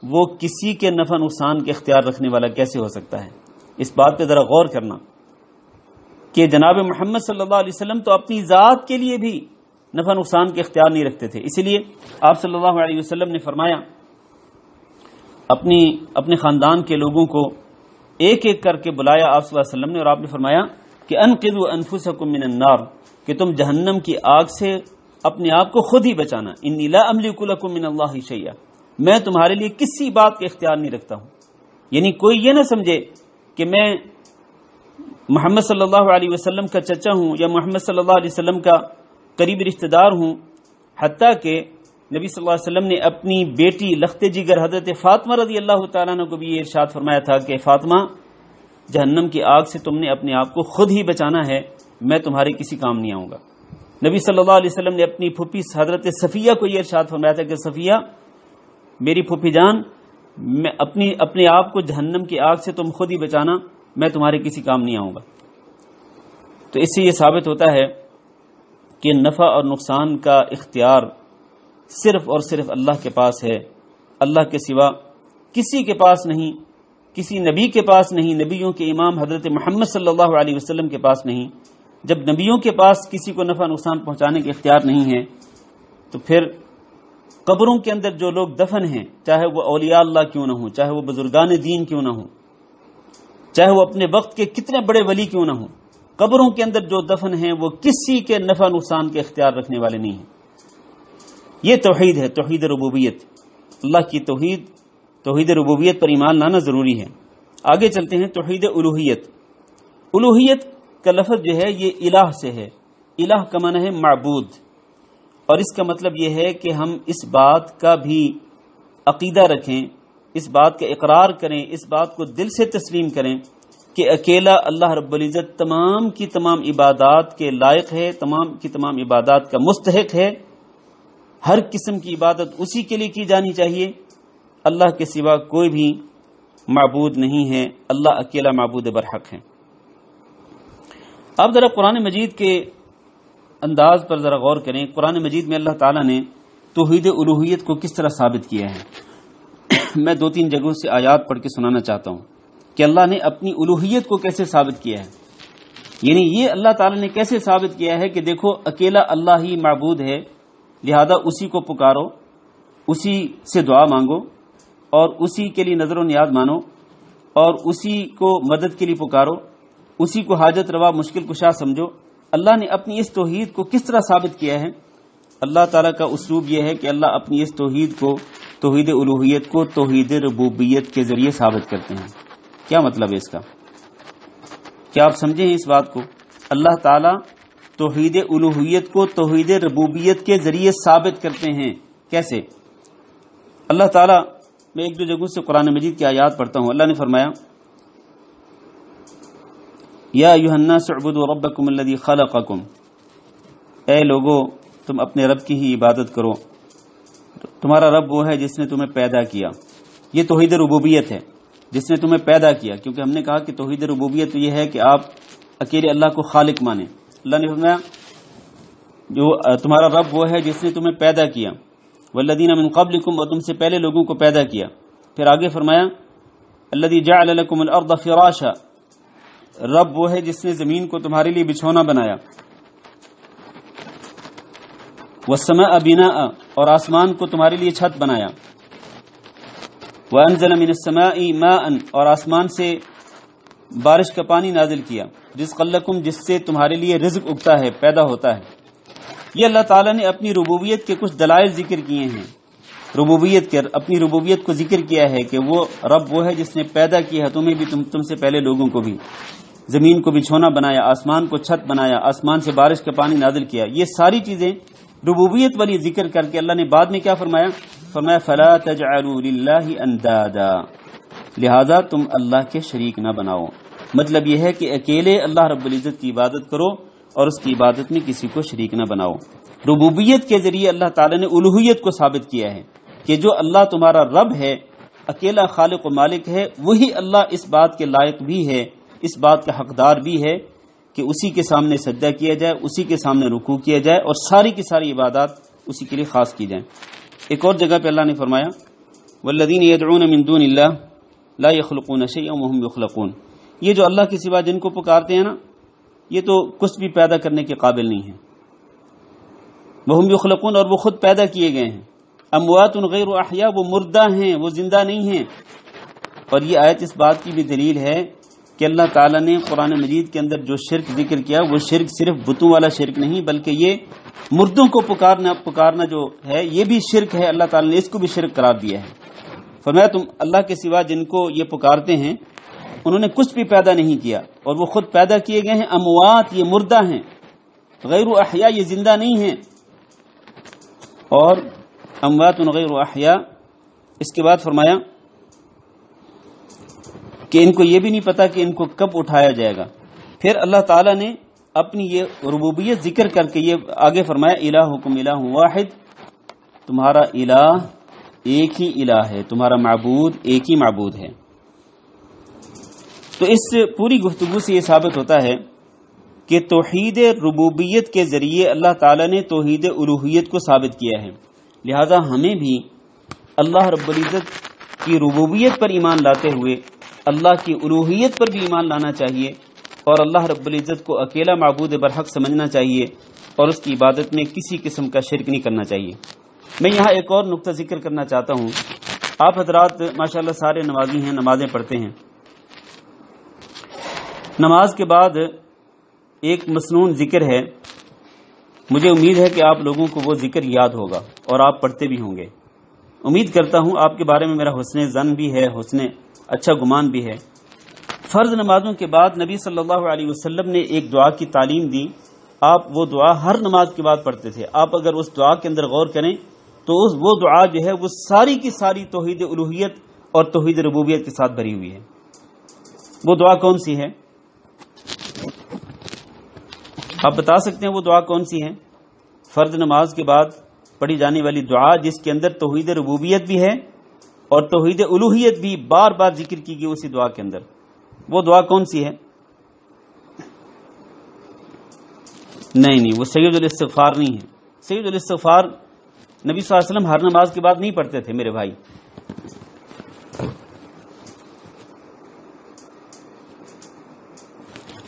وہ کسی کے نفع نقصان کے اختیار رکھنے والا کیسے ہو سکتا ہے؟ اس بات پہ ذرا غور کرنا کہ جناب محمد صلی اللہ علیہ وسلم تو اپنی ذات کے لیے بھی نفع نقصان کے اختیار نہیں رکھتے تھے. اسی لیے آپ صلی اللہ علیہ وسلم نے فرمایا اپنے خاندان کے لوگوں کو ایک ایک کر کے بلایا آپ صلی اللہ علیہ وسلم نے، اور آپ نے فرمایا کہ انقذوا انفسکم من النار، کہ تم جہنم کی آگ سے اپنے آپ کو خود ہی بچانا. انی لا املک لکم من اللہ شیئا، میں تمہارے لیے کسی بات کا اختیار نہیں رکھتا ہوں. یعنی کوئی یہ نہ سمجھے کہ میں محمد صلی اللہ علیہ وسلم کا چچا ہوں یا محمد صلی اللہ علیہ وسلم کا قریبی رشتہ دار ہوں. حتیٰ کہ نبی صلی اللہ علیہ وسلم نے اپنی بیٹی لخت جگر حضرت فاطمہ رضی اللہ تعالیٰ عنہ کو بھی یہ ارشاد فرمایا تھا کہ فاطمہ، جہنم کی آگ سے تم نے اپنے آپ کو خود ہی بچانا ہے، میں تمہارے کسی کام نہیں آؤں گا. نبی صلی اللہ علیہ وسلم نے اپنی پھوپھی حضرت صفیہ کو یہ ارشاد فرمایا تھا کہ صفیہ میری پھوپھی جان، میں اپنے آپ کو جہنم کی آگ سے تم خود ہی بچانا، میں تمہارے کسی کام نہیں آؤں گا. تو اس سے یہ ثابت ہوتا ہے کہ نفع اور نقصان کا اختیار صرف اور صرف اللہ کے پاس ہے، اللہ کے سوا کسی کے پاس نہیں، کسی نبی کے پاس نہیں، نبیوں کے امام حضرت محمد صلی اللہ علیہ وسلم کے پاس نہیں. جب نبیوں کے پاس کسی کو نفع نقصان پہنچانے کے اختیار نہیں ہے تو پھر قبروں کے اندر جو لوگ دفن ہیں، چاہے وہ اولیاء اللہ کیوں نہ ہوں، چاہے وہ بزرگان دین کیوں نہ ہوں، چاہے وہ اپنے وقت کے کتنے بڑے ولی کیوں نہ ہوں، قبروں کے اندر جو دفن ہیں وہ کسی کے نفع نقصان کے اختیار رکھنے والے نہیں ہیں. یہ توحید ہے، توحید ربوبیت. اللہ کی توحید ربوبیت پر ایمان لانا ضروری ہے. آگے چلتے ہیں توحید الوہیت. الوہیت کا لفظ جو ہے یہ الہ سے ہے. الہ کا معنی ہے معبود، اور اس کا مطلب یہ ہے کہ ہم اس بات کا بھی عقیدہ رکھیں، اس بات کا اقرار کریں، اس بات کو دل سے تسلیم کریں کہ اکیلا اللہ رب العزت تمام کی تمام عبادات کے لائق ہے، تمام کی تمام عبادات کا مستحق ہے. ہر قسم کی عبادت اسی کے لیے کی جانی چاہیے. اللہ کے سوا کوئی بھی معبود نہیں ہے، اللہ اکیلا معبود برحق ہے. آپ ذرا قرآن مجید کے انداز پر ذرا غور کریں. قرآن مجید میں اللہ تعالیٰ نے توحید الوہیت کو کس طرح ثابت کیا ہے. میں 2-3 جگہوں سے آیات پڑھ کے سنانا چاہتا ہوں کہ اللہ نے اپنی الوہیت کو کیسے ثابت کیا ہے. یعنی یہ اللہ تعالیٰ نے کیسے ثابت کیا ہے کہ دیکھو اکیلا اللہ ہی معبود ہے، لہذا اسی کو پکارو، اسی سے دعا مانگو، اور اسی کے لیے نظر و نیاز مانو، اور اسی کو مدد کے لیے پکارو، اسی کو حاجت روا مشکل کشا سمجھو. اللہ نے اپنی اس توحید کو کس طرح ثابت کیا ہے. اللہ تعالیٰ کا اسلوب یہ ہے کہ اللہ اپنی اس توحید کو، توحید الوہیت کو توحید ربوبیت کے ذریعے ثابت کرتے ہیں. کیا مطلب ہے اس کا؟ کیا آپ سمجھیں اس بات کو؟ اللہ تعالیٰ توحید الوہیت کو توحید ربوبیت کے ذریعے ثابت کرتے ہیں. کیسے؟ اللہ تعالیٰ، میں 1-2 جگہوں سے قرآن مجید کی آیات پڑھتا ہوں. اللہ نے فرمایا یا ایھا الناس اعبدوا ربکم الذی خلقکم، اے لوگو تم اپنے رب کی ہی عبادت کرو، تمہارا رب وہ ہے جس نے تمہیں پیدا کیا. یہ توحید ربوبیت ہے، جس نے تمہیں پیدا کیا. کیونکہ ہم نے کہا کہ توحید ربوبیت یہ ہے کہ آپ اکیلے اللہ کو خالق مانیں. اللہ نے فرمایا جو تمہارا رب وہ ہے جس نے تمہیں پیدا کیا، والذین من قبلکم، اور تم سے پہلے لوگوں کو پیدا کیا. پھر آگے فرمایا الذی جعل لکم الارض فراشا، رب وہ ہے جس نے زمین کو تمہارے لیے بچھونا بنایا. والسماء بناء، اور آسمان کو تمہارے لیے چھت بنایا. وانزل من السماء ماء، اور آسمان سے بارش کا پانی نازل کیا. رزقا لکم، جس سے تمہارے لیے رزق اگتا ہے، پیدا ہوتا ہے. یہ اللہ تعالیٰ نے اپنی ربوبیت کے کچھ دلائل ذکر کیے ہیں. اپنی ربوبیت کو ذکر کیا ہے کہ وہ رب وہ ہے جس نے پیدا کیا ہے تمہیں بھی، تم سے پہلے لوگوں کو بھی. زمین کو بچھونا بنایا، آسمان کو چھت بنایا، آسمان سے بارش کا پانی نازل کیا. یہ ساری چیزیں ربوبیت والی ذکر کر کے اللہ نے بعد میں کیا فرمایا؟ فرمایا فلا تجعلوا للہ اندادا، لہذا تم اللہ کے شریک نہ بناؤ. مطلب یہ ہے کہ اکیلے اللہ رب العزت کی عبادت کرو اور اس کی عبادت میں کسی کو شریک نہ بناؤ. ربوبیت کے ذریعے اللہ تعالی نے الوہیت کو ثابت کیا ہے کہ جو اللہ تمہارا رب ہے، اکیلا خالق و مالک ہے، وہی اللہ اس بات کے لائق بھی ہے، اس بات کا حقدار بھی ہے کہ اسی کے سامنے سجدہ کیا جائے، اسی کے سامنے رکوع کیا جائے، اور ساری کی ساری عبادات اسی کے لیے خاص کی جائیں. ایک اور جگہ پہ اللہ نے فرمایا والذین یدعون من دون اللہ لا یخلقون شیئا وهم یخلقون، یہ جو اللہ کے سوا جن کو پکارتے ہیں نا، یہ تو کچھ بھی پیدا کرنے کے قابل نہیں ہیں. وهم یخلقون، اور وہ خود پیدا کیے گئے ہیں. اموات غیر احیا، وہ مردہ ہیں، وہ زندہ نہیں ہیں۔ اور یہ آیت اس بات کی بھی دلیل ہے کہ اللہ تعالیٰ نے قرآن مجید کے اندر جو شرک ذکر کیا وہ شرک صرف بتوں والا شرک نہیں، بلکہ یہ مردوں کو پکارنا جو ہے یہ بھی شرک ہے۔ اللہ تعالیٰ نے اس کو بھی شرک قرار دیا ہے۔ فرمایا تم اللہ کے سوا جن کو یہ پکارتے ہیں انہوں نے کچھ بھی پیدا نہیں کیا، اور وہ خود پیدا کیے گئے ہیں۔ اموات، یہ مردہ ہیں، غیر احیا، یہ زندہ نہیں ہیں۔ اور اموات غیر احیا، اس کے بعد فرمایا کہ ان کو یہ بھی نہیں پتا کہ ان کو کب اٹھایا جائے گا۔ پھر اللہ تعالیٰ نے اپنی یہ ربوبیت ذکر کر کے یہ آگے فرمایا الہکم الہ واحد، تمہارا الہ ایک ہی الہ ہے، تمہارا معبود ایک ہی معبود ہے۔ تو اس پوری گفتگو سے یہ ثابت ہوتا ہے کہ توحید ربوبیت کے ذریعے اللہ تعالیٰ نے توحید الوہیت کو ثابت کیا ہے، لہذا ہمیں بھی اللہ رب العزت کی ربوبیت پر ایمان لاتے ہوئے اللہ کی الوہیت پر بھی ایمان لانا چاہیے، اور اللہ رب العزت کو اکیلا معبود برحق سمجھنا چاہیے، اور اس کی عبادت میں کسی قسم کا شرک نہیں کرنا چاہیے۔ میں یہاں ایک اور نقطہ ذکر کرنا چاہتا ہوں۔ آپ حضرات ماشاءاللہ سارے نمازی ہیں، نمازیں پڑھتے ہیں۔ نماز کے بعد ایک مسنون ذکر ہے، مجھے امید ہے کہ آپ لوگوں کو وہ ذکر یاد ہوگا اور آپ پڑھتے بھی ہوں گے۔ امید کرتا ہوں آپ کے بارے میں میرا حسن ظن بھی ہے، اچھا گمان بھی ہے۔ فرض نمازوں کے بعد نبی صلی اللہ علیہ وسلم نے ایک دعا کی تعلیم دی، آپ وہ دعا ہر نماز کے بعد پڑھتے تھے۔ آپ اگر اس دعا کے اندر غور کریں تو وہ دعا جو ہے وہ ساری کی ساری توحید الوہیت اور توحید ربوبیت کے ساتھ بھری ہوئی ہے۔ وہ دعا کون سی ہے؟ آپ بتا سکتے ہیں وہ دعا کون سی ہے؟ فرض نماز کے بعد پڑھی جانے والی دعا جس کے اندر توحید ربوبیت بھی ہے اور توحید الوہیت بھی بار بار ذکر کی گئی اسی دعا کے اندر، وہ دعا کون سی ہے؟ نہیں، وہ سید الاستغفار نہیں ہے۔ سید الاستغفار نبی صلی اللہ علیہ وسلم ہر نماز کے بعد نہیں پڑھتے تھے میرے بھائی۔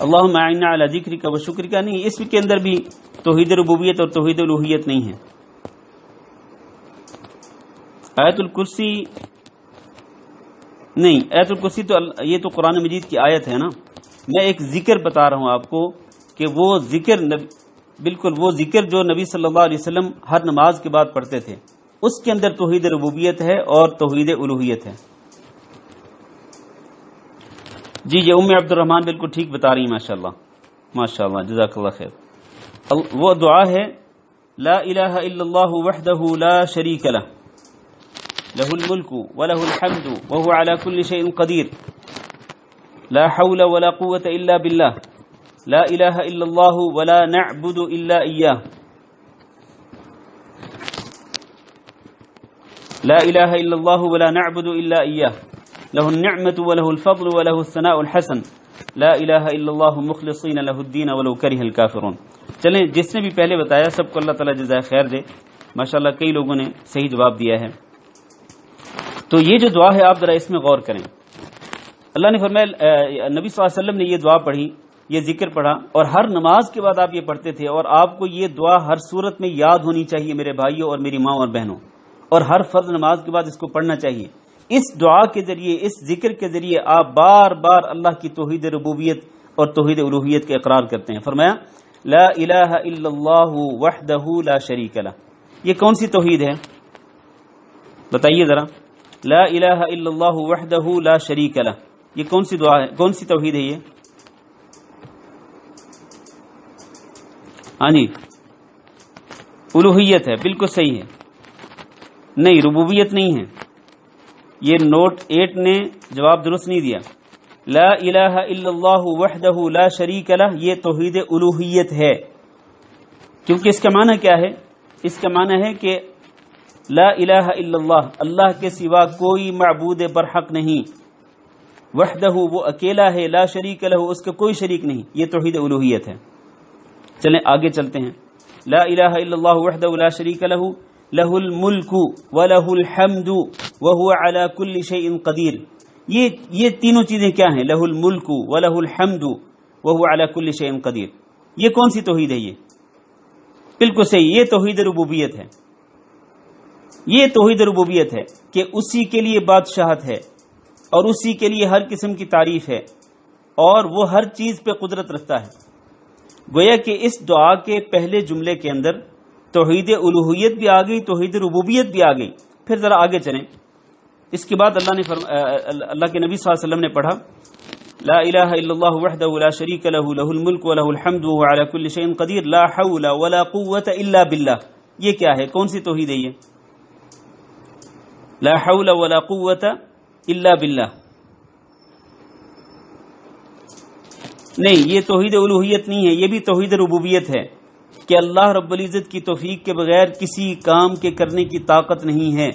اللہم اعنا علی ذکرک و شکرک نہیں، اس کے اندر بھی توحید ربوبیت اور توحید الوہیت نہیں ہے۔ آیت الکرسی نہیں، آیت الکرسی تو یہ تو قرآن مجید کی آیت ہے نا۔ میں ایک ذکر بتا رہا ہوں آپ کو کہ وہ ذکر بالکل وہ ذکر جو نبی صلی اللہ علیہ وسلم ہر نماز کے بعد پڑھتے تھے، اس کے اندر توحید ربوبیت ہے اور توحید الوہیت ہے۔ جی ام عبد الرحمن بالکل ٹھیک بتا رہی ہیں، ماشاءاللہ ماشاءاللہ، جزاک اللہ خیر۔ وہ دعا ہے لا الہ الا اللہ وحدہ لا شریک لہ، لہ الملک ولہ الحمد وہو علی کل شیء قدیر، لا حول ولا قوة الا باللہ، لا الہ الا اللہ ولا نعبد الا ایاہ، لا الہ الا اللہ ولا نعبد الا ایاہ، لہ النعمة ولہ الفضل ولہ الثناء الحسن، لا الہ الا اللہ مخلصین لہ الدین ولو کرہ الکافرون۔ چلیں، جس نے بھی پہلے بتایا سب کو اللہ تعالیٰ جزائے خیر دے، ماشاءاللہ کئی لوگوں نے صحیح جواب دیا ہے۔ تو یہ جو دعا ہے آپ ذرا اس میں غور کریں۔ اللہ نے فرمایا، نبی صلی اللہ علیہ وسلم نے یہ دعا پڑھی، یہ ذکر پڑھا، اور ہر نماز کے بعد آپ یہ پڑھتے تھے، اور آپ کو یہ دعا ہر صورت میں یاد ہونی چاہیے میرے بھائیوں اور میری ماں اور بہنوں، اور ہر فرض نماز کے بعد اس کو پڑھنا چاہیے۔ اس دعا کے ذریعے، اس ذکر کے ذریعے آپ بار بار اللہ کی توحید ربوبیت اور توحید الوہیت کا اقرار کرتے ہیں۔ فرمایا لا الہ الا اللہ وحدہ لا شریک لہ، یہ کون سی توحید ہے بتائیے ذرا؟ لا الہ الا اللہ وحدہ لا شریک لہ، یہ کون سی دعا ہے، کون سی توحید ہے یہ؟ ہاں جی، الوہیت ہے، بالکل صحیح ہے۔ نہیں، ربوبیت نہیں ہے، یہ نوٹ 8 نے جواب درست نہیں دیا۔ لا الہ الا اللہ وحدہ لا شریک لہ، یہ توحید الوہیت ہے، کیونکہ اس کا معنی کیا ہے؟ اس کا معنی ہے کہ لا الہ الا اللہ، اللہ کے سوا کوئی معبود برحق نہیں، وحدہ وہ اکیلا ہے، لا شریک لہ اس کا کوئی شریک نہیں، یہ توحید الوہیت ہے۔ چلیں آگے چلتے ہیں۔ لا الہ الا اللہ وحدہ لا شریک لہ، لہ الملک ولہ الحمد وہو علی کل شیء قدیر، یہ تینوں چیزیں کیا ہیں؟ لہ الملک ولہ الحمد وہو علی کل شیء قدیر، یہ کون سی توحید ہے؟ یہ بالکل صحیح، یہ توحید ربوبیت ہے۔ یہ توحید ربوبیت ہے کہ اسی کے لیے بادشاہت ہے اور اسی کے لیے ہر قسم کی تعریف ہے اور وہ ہر چیز پہ قدرت رکھتا ہے. گویا کہ اس دعا کے پہلے جملے کے اندر توحید الوہیت بھی آ گئی، توحید ربوبیت بھی آ گئی. پھر ذرا آگے چلیں. اس کے بعد اللہ کے نبی صلی اللہ علیہ وسلم نے پڑھا لا الہ الا اللہ وحدہ لا شریک لہ لہ الملک ولہ الحمد وهو علی کل شیء قدیر لا حول ولا قوة الا باللہ. یہ کیا ہے؟ کون سی توحید ہے یہ؟ لا حول ولا قوة الا باللہ. نہیں، یہ توحید الوہیت نہیں ہے، یہ بھی توحید ربوبیت ہے کہ اللہ رب العزت کی توفیق کے بغیر کسی کام کے کرنے کی طاقت نہیں ہے،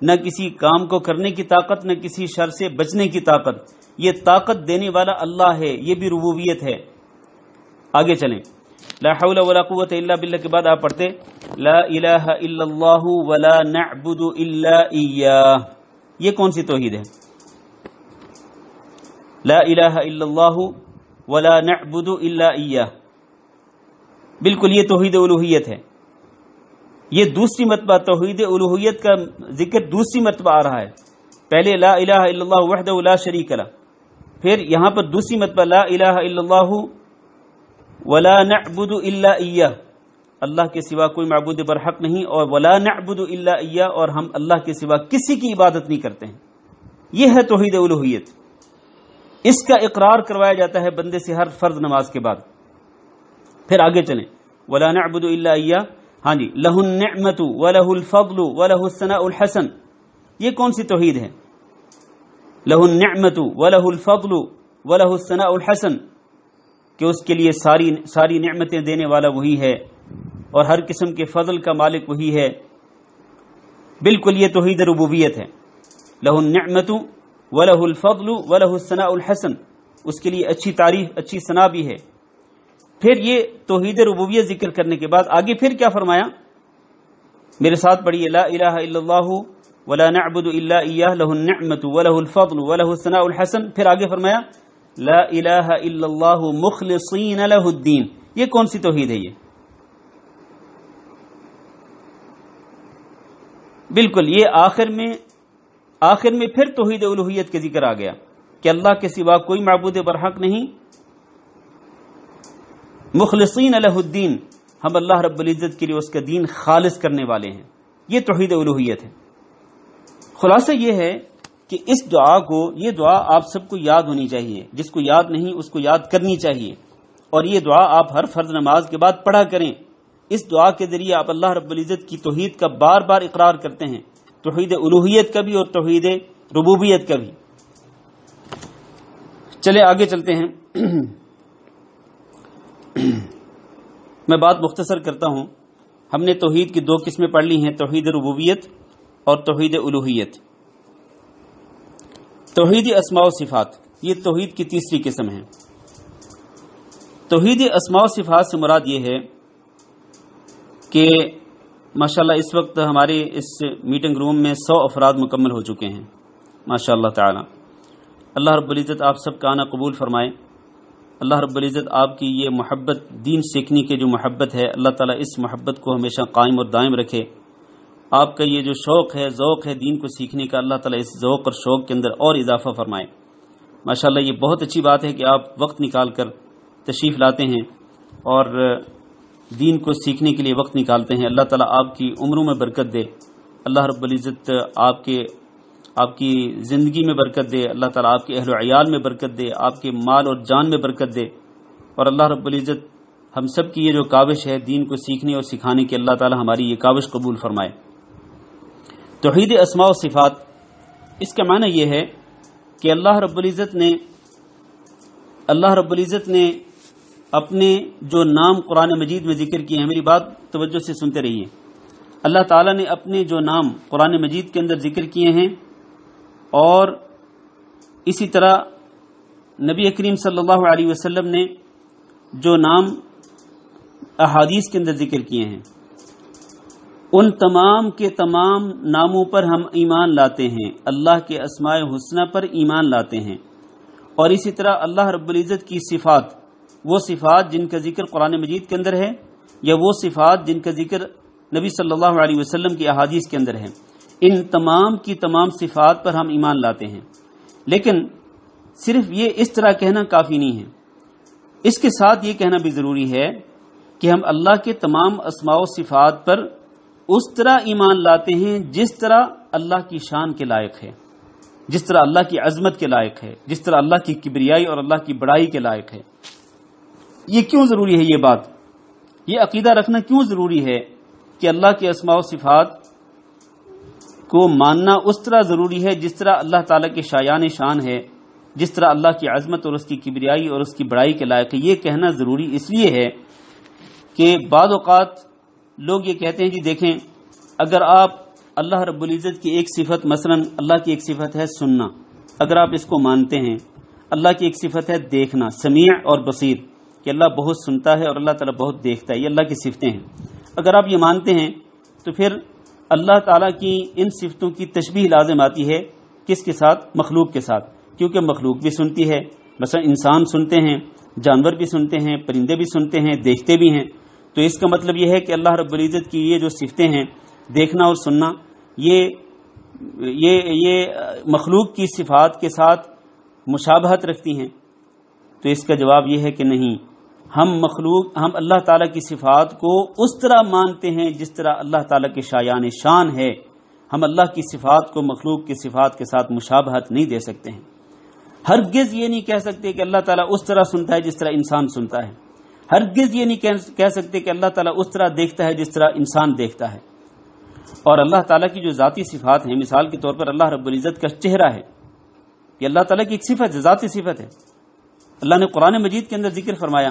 نہ کسی کام کو کرنے کی طاقت، نہ کسی شر سے بچنے کی طاقت. یہ طاقت دینے والا اللہ ہے، یہ بھی ربوبیت ہے. آگے چلیں. لا حول ولا قوة الا باللہ کے بعد آپ پڑھتے لا الہ الا اللہ ولا نعبد الا ایاہ. یہ کون سی توحید ہے؟ لا الہ الا اللہ ولا نعبد الا ایاہ. بالکل یہ توحید الوہیت ہے. یہ دوسری مرتبہ توحید الوہیت کا ذکر دوسری مرتبہ آ رہا ہے. پہلے لا الہ الا اللہ وحدہ لا شریک لہ، پھر یہاں پر دوسری مرتبہ لا الہ الا اللہ ولا نعبد الا ایاہ، اللہ کے سوا کوئی معبود برحق نہیں، اور ولا نعبد الا ایاہ، اور ہم اللہ کے سوا کسی کی عبادت نہیں کرتے ہیں. یہ ہے توحید الوہیت. اس کا اقرار کروایا جاتا ہے بندے سے ہر فرض نماز کے بعد. پھر آگے چلیں. ولا نعبد الا ایاہ، ہاں جی، لہ النعمت ولہ الفضل ولہ الثناء الحسن. یہ کون سی توحید ہے؟ لہ النعمت ولہ الفضل ولہ الثناء الحسن، کہ اس کے لیے ساری نعمتیں دینے والا وہی ہے اور ہر قسم کے فضل کا مالک وہی ہے. بالکل یہ توحید ربوبیت ہے. لہ النعمت ولہ الفضل ولہ الثناء الحسن، اس کے لیے اچھی تعریف، اچھی ثنا بھی ہے. پھر یہ توحید ربوبیت ذکر کرنے کے بعد آگے پھر کیا فرمایا؟ میرے ساتھ پڑھیے. لا الہ الا اللہ ولا نعبد الا ایاہ لہ النعمت ولہ الفضل ولہ الثناء الحسن. پھر آگے فرمایا لا الہ الا اللہ مخلصین لہ الدین. یہ کون سی توحید ہے؟ یہ بالکل یہ آخر میں پھر توحید الوہیت کے ذکر آ گیا کہ اللہ کے سوا کوئی معبود برحق نہیں. مخلصین لہ الدین، ہم اللہ رب العزت کے لیے اس کا دین خالص کرنے والے ہیں. یہ توحید الوہیت ہے. خلاصہ یہ ہے کہ اس دعا کو، یہ دعا آپ سب کو یاد ہونی چاہیے، جس کو یاد نہیں اس کو یاد کرنی چاہیے، اور یہ دعا آپ ہر فرض نماز کے بعد پڑھا کریں. اس دعا کے ذریعے آپ اللہ رب العزت کی توحید کا بار بار اقرار کرتے ہیں، توحید الوہیت کا بھی اور توحید ربوبیت کا بھی. چلے آگے چلتے ہیں. میں بات مختصر کرتا ہوں. ہم نے توحید کی دو قسمیں پڑھ لی ہیں، توحید ربوبیت اور توحید الوہیت. توحید اسماء و صفات، یہ توحید کی تیسری قسم ہے. توحید اسماء و صفات سے مراد یہ ہے کہ ماشاءاللہ اس وقت ہمارے اس میٹنگ روم میں 100 افراد مکمل ہو چکے ہیں ماشاءاللہ تعالی. اللہ رب العزت آپ سب کا آنا قبول فرمائے. اللہ رب العزت آپ کی یہ محبت، دین سیکھنے کی جو محبت ہے، اللہ تعالیٰ اس محبت کو ہمیشہ قائم اور دائم رکھے. آپ کا یہ جو شوق ہے، ذوق ہے دین کو سیکھنے کا، اللہ تعالیٰ اس ذوق اور شوق کے اندر اور اضافہ فرمائے. ماشاءاللہ یہ بہت اچھی بات ہے کہ آپ وقت نکال کر تشریف لاتے ہیں اور دین کو سیکھنے کے لیے وقت نکالتے ہیں. اللہ تعالیٰ آپ کی عمروں میں برکت دے. اللہ رب العزت آپ کی زندگی میں برکت دے. اللہ تعالیٰ آپ کے اہل و عیال میں برکت دے، آپ کے مال اور جان میں برکت دے. اور اللہ رب العزت ہم سب کی یہ جو کاوش ہے دین کو سیکھنے اور سکھانے کی، اللہ تعالیٰ ہماری یہ کاوش قبول فرمائے. توحید اسماء و صفات، اس کا معنی یہ ہے کہ اللہ رب العزت نے اپنے جو نام قرآن مجید میں ذکر کیے ہیں، میری بات توجہ سے سنتے رہیے. اللہ تعالیٰ نے اپنے جو نام قرآن مجید کے اندر ذکر کیے ہیں، اور اسی طرح نبی کریم صلی اللہ علیہ وسلم نے جو نام احادیث کے اندر ذکر کیے ہیں، ان تمام کے تمام ناموں پر ہم ایمان لاتے ہیں، اللہ کے اسماء حسنہ پر ایمان لاتے ہیں. اور اسی طرح اللہ رب العزت کی صفات، وہ صفات جن کا ذکر قرآن مجید کے اندر ہے، یا وہ صفات جن کا ذکر نبی صلی اللہ علیہ وسلم کی احادیث کے اندر ہے، ان تمام کی تمام صفات پر ہم ایمان لاتے ہیں، لیکن صرف یہ اس طرح کہنا کافی نہیں ہے، اس کے ساتھ یہ کہنا بھی ضروری ہے کہ ہم اللہ کے تمام اسماء و صفات پر اس طرح ایمان لاتے ہیں جس طرح اللہ کی شان کے لائق ہے، جس طرح اللہ کی عظمت کے لائق ہے، جس طرح اللہ کی کبریائی اور اللہ کی بڑائی کے لائق ہے۔ یہ کیوں ضروری ہے؟ یہ بات، یہ عقیدہ رکھنا کیوں ضروری ہے کہ اللہ کے اسماء و صفات کو ماننا اس طرح ضروری ہے جس طرح اللہ تعالیٰ کے شایان شان ہے، جس طرح اللہ کی عظمت اور اس کی کبریائی اور اس کی بڑائی کے لائق ہے۔ یہ کہنا ضروری اس لیے ہے کہ بعض اوقات لوگ یہ کہتے ہیں جی دیکھیں، اگر آپ اللہ رب العزت کی ایک صفت، مثلا اللہ کی ایک صفت ہے سننا، اگر آپ اس کو مانتے ہیں، اللہ کی ایک صفت ہے دیکھنا، سمیع اور بصیر، کہ اللہ بہت سنتا ہے اور اللہ تعالیٰ بہت دیکھتا ہے، یہ اللہ کی صفتیں ہیں، اگر آپ یہ مانتے ہیں تو پھر اللہ تعالیٰ کی ان صفتوں کی تشبیہ لازم آتی ہے کس کے ساتھ؟ مخلوق کے ساتھ، کیونکہ مخلوق بھی سنتی ہے، مثلا انسان سنتے ہیں، جانور بھی سنتے ہیں، پرندے بھی سنتے ہیں، دیکھتے بھی ہیں، تو اس کا مطلب یہ ہے کہ اللہ رب العزت کی یہ جو صفتیں ہیں دیکھنا اور سننا، یہ مخلوق کی صفات کے ساتھ مشابہت رکھتی ہیں۔ تو اس کا جواب یہ ہے کہ نہیں، ہم اللہ تعالیٰ کی صفات کو اس طرح مانتے ہیں جس طرح اللہ تعالیٰ کے شایان شان ہے، ہم اللہ کی صفات کو مخلوق کی صفات کے ساتھ مشابہت نہیں دے سکتے ہیں۔ ہرگز یہ نہیں کہہ سکتے کہ اللہ تعالیٰ اس طرح سنتا ہے جس طرح انسان سنتا ہے، ہرگز یہ نہیں کہہ سکتے کہ اللہ تعالیٰ اس طرح دیکھتا ہے جس طرح انسان دیکھتا ہے۔ اور اللہ تعالیٰ کی جو ذاتی صفات ہیں، مثال کے طور پر اللہ رب العزت کا چہرہ ہے، یہ اللہ تعالیٰ کی ایک صفت ہے، ذاتی صفت ہے۔ اللہ نے قرآن مجید کے اندر ذکر فرمایا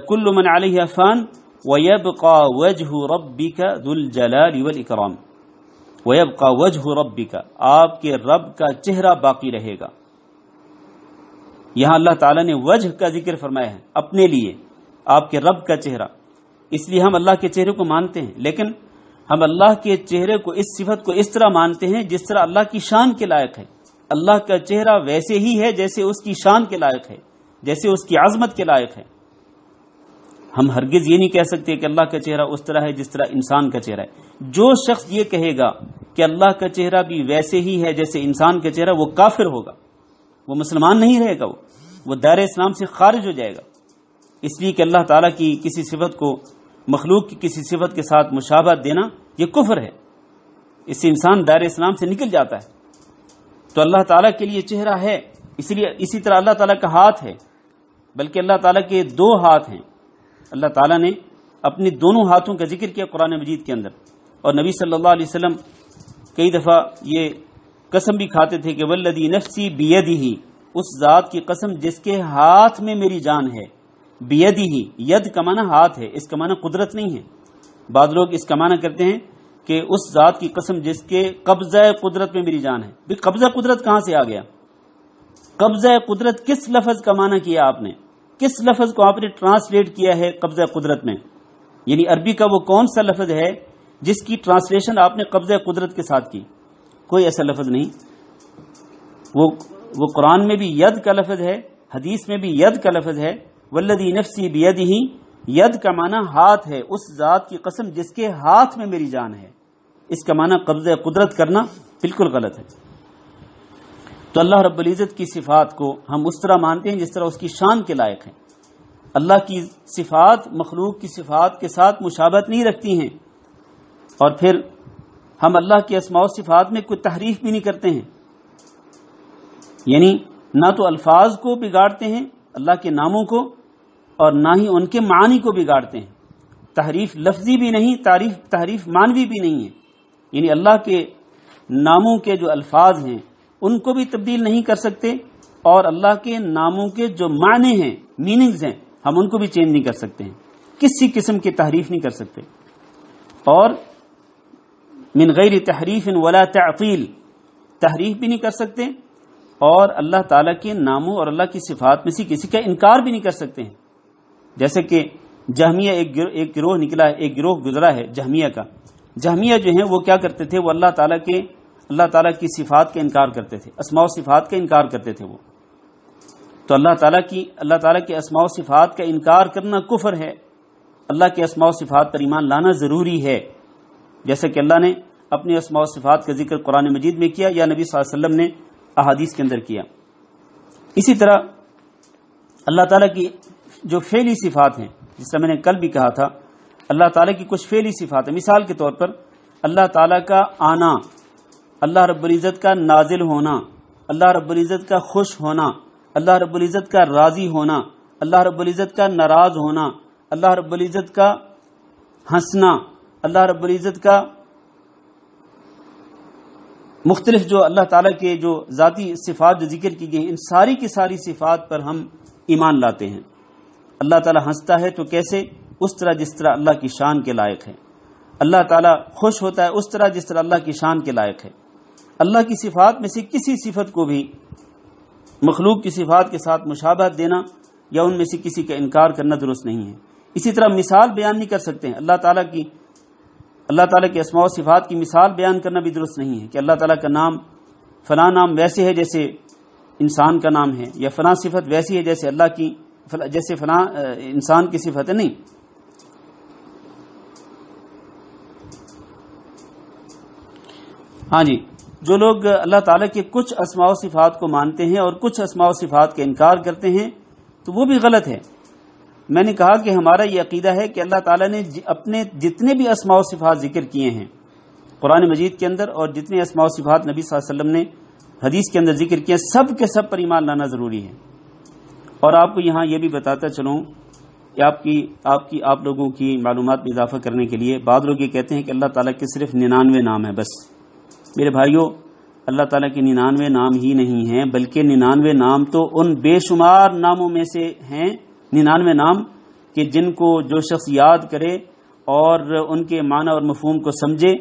کل من علیہ فان ویبقى وجہ ربک ذو الجلال والاکرام، ویبقى وجہ ربک، آپ کے رب کا چہرہ باقی رہے گا۔ یہاں اللہ تعالیٰ نے وجہ کا ذکر فرمایا ہے اپنے لیے، آپ کے رب کا چہرہ، اس لیے ہم اللہ کے چہرے کو مانتے ہیں، لیکن ہم اللہ کے چہرے کو، اس صفت کو اس طرح مانتے ہیں جس طرح اللہ کی شان کے لائق ہے۔ اللہ کا چہرہ ویسے ہی ہے جیسے اس کی شان کے لائق ہے، جیسے اس کی عظمت کے لائق ہے۔ ہم ہرگز یہ نہیں کہہ سکتے کہ اللہ کا چہرہ اس طرح ہے جس طرح انسان کا چہرہ ہے۔ جو شخص یہ کہے گا کہ اللہ کا چہرہ بھی ویسے ہی ہے جیسے انسان کا چہرہ، وہ کافر ہوگا، وہ مسلمان نہیں رہے گا، وہ دائرہ اسلام سے خارج ہو جائے گا، اس لیے کہ اللہ تعالیٰ کی کسی صفت کو مخلوق کی کسی صفت کے ساتھ مشابہت دینا یہ کفر ہے، اس سے انسان دائرہ اسلام سے نکل جاتا ہے۔ تو اللہ تعالیٰ کے لیے چہرہ ہے، اسی طرح اللہ تعالیٰ کا ہاتھ ہے، بلکہ اللہ تعالیٰ کے دو ہاتھ ہیں۔ اللہ تعالیٰ نے اپنی دونوں ہاتھوں کا ذکر کیا قرآن مجید کے اندر، اور نبی صلی اللہ علیہ وسلم کئی دفعہ یہ قسم بھی کھاتے تھے کہ والذی نفسی بیدہ، اس ذات کی قسم جس کے ہاتھ میں میری جان ہے۔ بیدہ، ید کا معنی ہاتھ ہے، اس کا معنی قدرت نہیں ہے۔ بعض لوگ اس کا معنی کرتے ہیں کہ اس ذات کی قسم جس کے قبضہ قدرت میں میری جان ہے۔ بھی قبضہ قدرت کہاں سے آ گیا؟ قبضہ قدرت کس لفظ کا معنی کیا آپ نے؟ کس لفظ کو آپ نے ٹرانسلیٹ کیا ہے قبضہ قدرت میں؟ یعنی عربی کا وہ کون سا لفظ ہے جس کی ٹرانسلیشن آپ نے قبضہ قدرت کے ساتھ کی؟ کوئی ایسا لفظ نہیں۔ وہ قرآن میں بھی ید کا لفظ ہے، حدیث میں بھی ید کا لفظ ہے۔ والذی نفسی بیدہ، ید کا معنی ہاتھ ہے، اس ذات کی قسم جس کے ہاتھ میں میری جان ہے۔ اس کا معنی قبضہ قدرت کرنا بالکل غلط ہے۔ تو اللہ رب العزت کی صفات کو ہم اس طرح مانتے ہیں جس طرح اس کی شان کے لائق ہیں۔ اللہ کی صفات مخلوق کی صفات کے ساتھ مشابہت نہیں رکھتی ہیں، اور پھر ہم اللہ کے اسماء و صفات میں کوئی تحریف بھی نہیں کرتے ہیں، یعنی نہ تو الفاظ کو بگاڑتے ہیں اللہ کے ناموں کو، اور نہ ہی ان کے معنی کو بگاڑتے ہیں۔ تحریف لفظی بھی نہیں، تحریف معنوی بھی نہیں ہے، یعنی اللہ کے ناموں کے جو الفاظ ہیں ان کو بھی تبدیل نہیں کر سکتے، اور اللہ کے ناموں کے جو معنی ہیں، میننگز ہیں، ہم ان کو بھی چینج نہیں کر سکتے ہیں، کسی قسم کی تحریف نہیں کر سکتے۔ اور من غیر تحریف ولا تعطیل، تحریف بھی نہیں کر سکتے، اور اللہ تعالیٰ کے ناموں اور اللہ کی صفات میں سے کسی کا انکار بھی نہیں کر سکتے ہیں۔ جیسے کہ جہمیہ ایک گروہ نکلا ہے، ایک گروہ گزرا ہے جہمیہ کا۔ جہمیہ جو ہیں وہ کیا کرتے تھے؟ وہ اللہ تعالیٰ کی صفات کا انکار کرتے تھے، اسماء و صفات کا انکار کرتے تھے وہ۔ تو اللہ تعالیٰ کے اسماء و صفات کا انکار کرنا کفر ہے۔ اللہ کے اسماء و صفات پر ایمان لانا ضروری ہے، جیسا کہ اللہ نے اپنی اسماء و صفات کا ذکر قرآن مجید میں کیا یا نبی صلی اللہ علیہ وسلم نے احادیث کے اندر کیا۔ اسی طرح اللہ تعالیٰ کی جو فعلی صفات ہیں، جس طرح میں نے کل بھی کہا تھا، اللہ تعالیٰ کی کچھ فعلی صفات ہیں۔ مثال کے طور پر اللہ تعالیٰ کا آنا، اللہ رب العزت کا نازل ہونا، اللہ رب العزت کا خوش ہونا، اللہ رب العزت کا راضی ہونا، اللہ رب العزت کا ناراض ہونا، اللہ رب العزت کا ہنسنا، اللہ رب العزت کا مختلف جو اللہ تعالیٰ کے جو ذاتی صفات جو ذکر کی گئی ہیں، ان ساری کی ساری صفات پر ہم ایمان لاتے ہیں۔ اللہ تعالیٰ ہنستا ہے تو کیسے؟ اس طرح جس طرح اللہ کی شان کے لائق ہے۔ اللہ تعالیٰ خوش ہوتا ہے اس طرح جس طرح اللہ کی شان کے لائق ہے۔ اللہ کی صفات میں سے کسی صفت کو بھی مخلوق کی صفات کے ساتھ مشابہت دینا یا ان میں سے کسی کا انکار کرنا درست نہیں ہے۔ اسی طرح مثال بیان نہیں کر سکتے ہیں اللہ تعالیٰ کے اسماء و صفات کی مثال بیان کرنا بھی درست نہیں ہے کہ اللہ تعالیٰ کا نام فلاں نام ویسے ہے جیسے انسان کا نام ہے، یا فلاں صفت ویسی ہے جیسے اللہ کی جیسے فلاں انسان کی صفت ہے، نہیں۔ ہاں جی، جو لوگ اللہ تعالیٰ کے کچھ اسماء و صفات کو مانتے ہیں اور کچھ اسماء و صفات کا انکار کرتے ہیں تو وہ بھی غلط ہے۔ میں نے کہا کہ ہمارا یہ عقیدہ ہے کہ اللہ تعالیٰ نے اپنے جتنے بھی اسماء و صفات ذکر کیے ہیں قرآن مجید کے اندر، اور جتنے اسماء و صفات نبی صلی اللہ علیہ وسلم نے حدیث کے اندر ذکر کیے، سب کے سب پر ایمان لانا ضروری ہے۔ اور آپ کو یہاں یہ بھی بتاتا چلوں کہ آپ لوگوں کی معلومات میں اضافہ کرنے کے لیے، بعض لوگ یہ کہتے ہیں کہ اللہ تعالیٰ کے صرف 99 نام ہیں بس۔ میرے بھائیوں، اللہ تعالیٰ کے 99 نام ہی نہیں ہیں، بلکہ 99 نام تو ان بے شمار ناموں میں سے ہیں، 99 نام کہ جن کو جو شخص یاد کرے اور ان کے معنی اور مفہوم کو سمجھے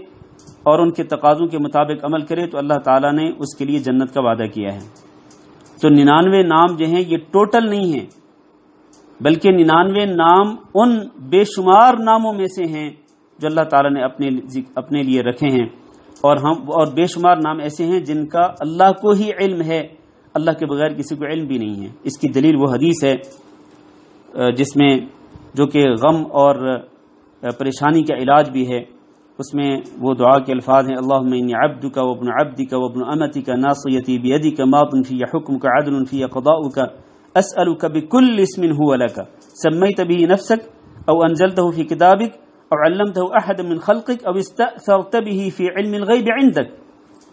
اور ان کے تقاضوں کے مطابق عمل کرے تو اللہ تعالیٰ نے اس کے لیے جنت کا وعدہ کیا ہے۔ تو 99 نام جو ہیں یہ ٹوٹل نہیں ہیں، بلکہ 99 نام ان بے شمار ناموں میں سے ہیں جو اللہ تعالیٰ نے اپنے لیے رکھے ہیں، اور بے شمار نام ایسے ہیں جن کا اللہ کو ہی علم ہے، اللہ کے بغیر کسی کو علم بھی نہیں ہے۔ اس کی دلیل وہ حدیث ہے جس میں جو کہ غم اور پریشانی کا علاج بھی ہے، اس میں وہ دعا کے الفاظ ہیں: اللہم انی عبدک وابن عبدک وابن امتک ناصیتی بیدک ماض فی حکمک عدل فی قضاؤک اسألک بکل اسم هو لک سمیت به نفسک او انزلته فی کتابک او علمته احد من خلقک او استأثرت به فی علم الغیب عندک۔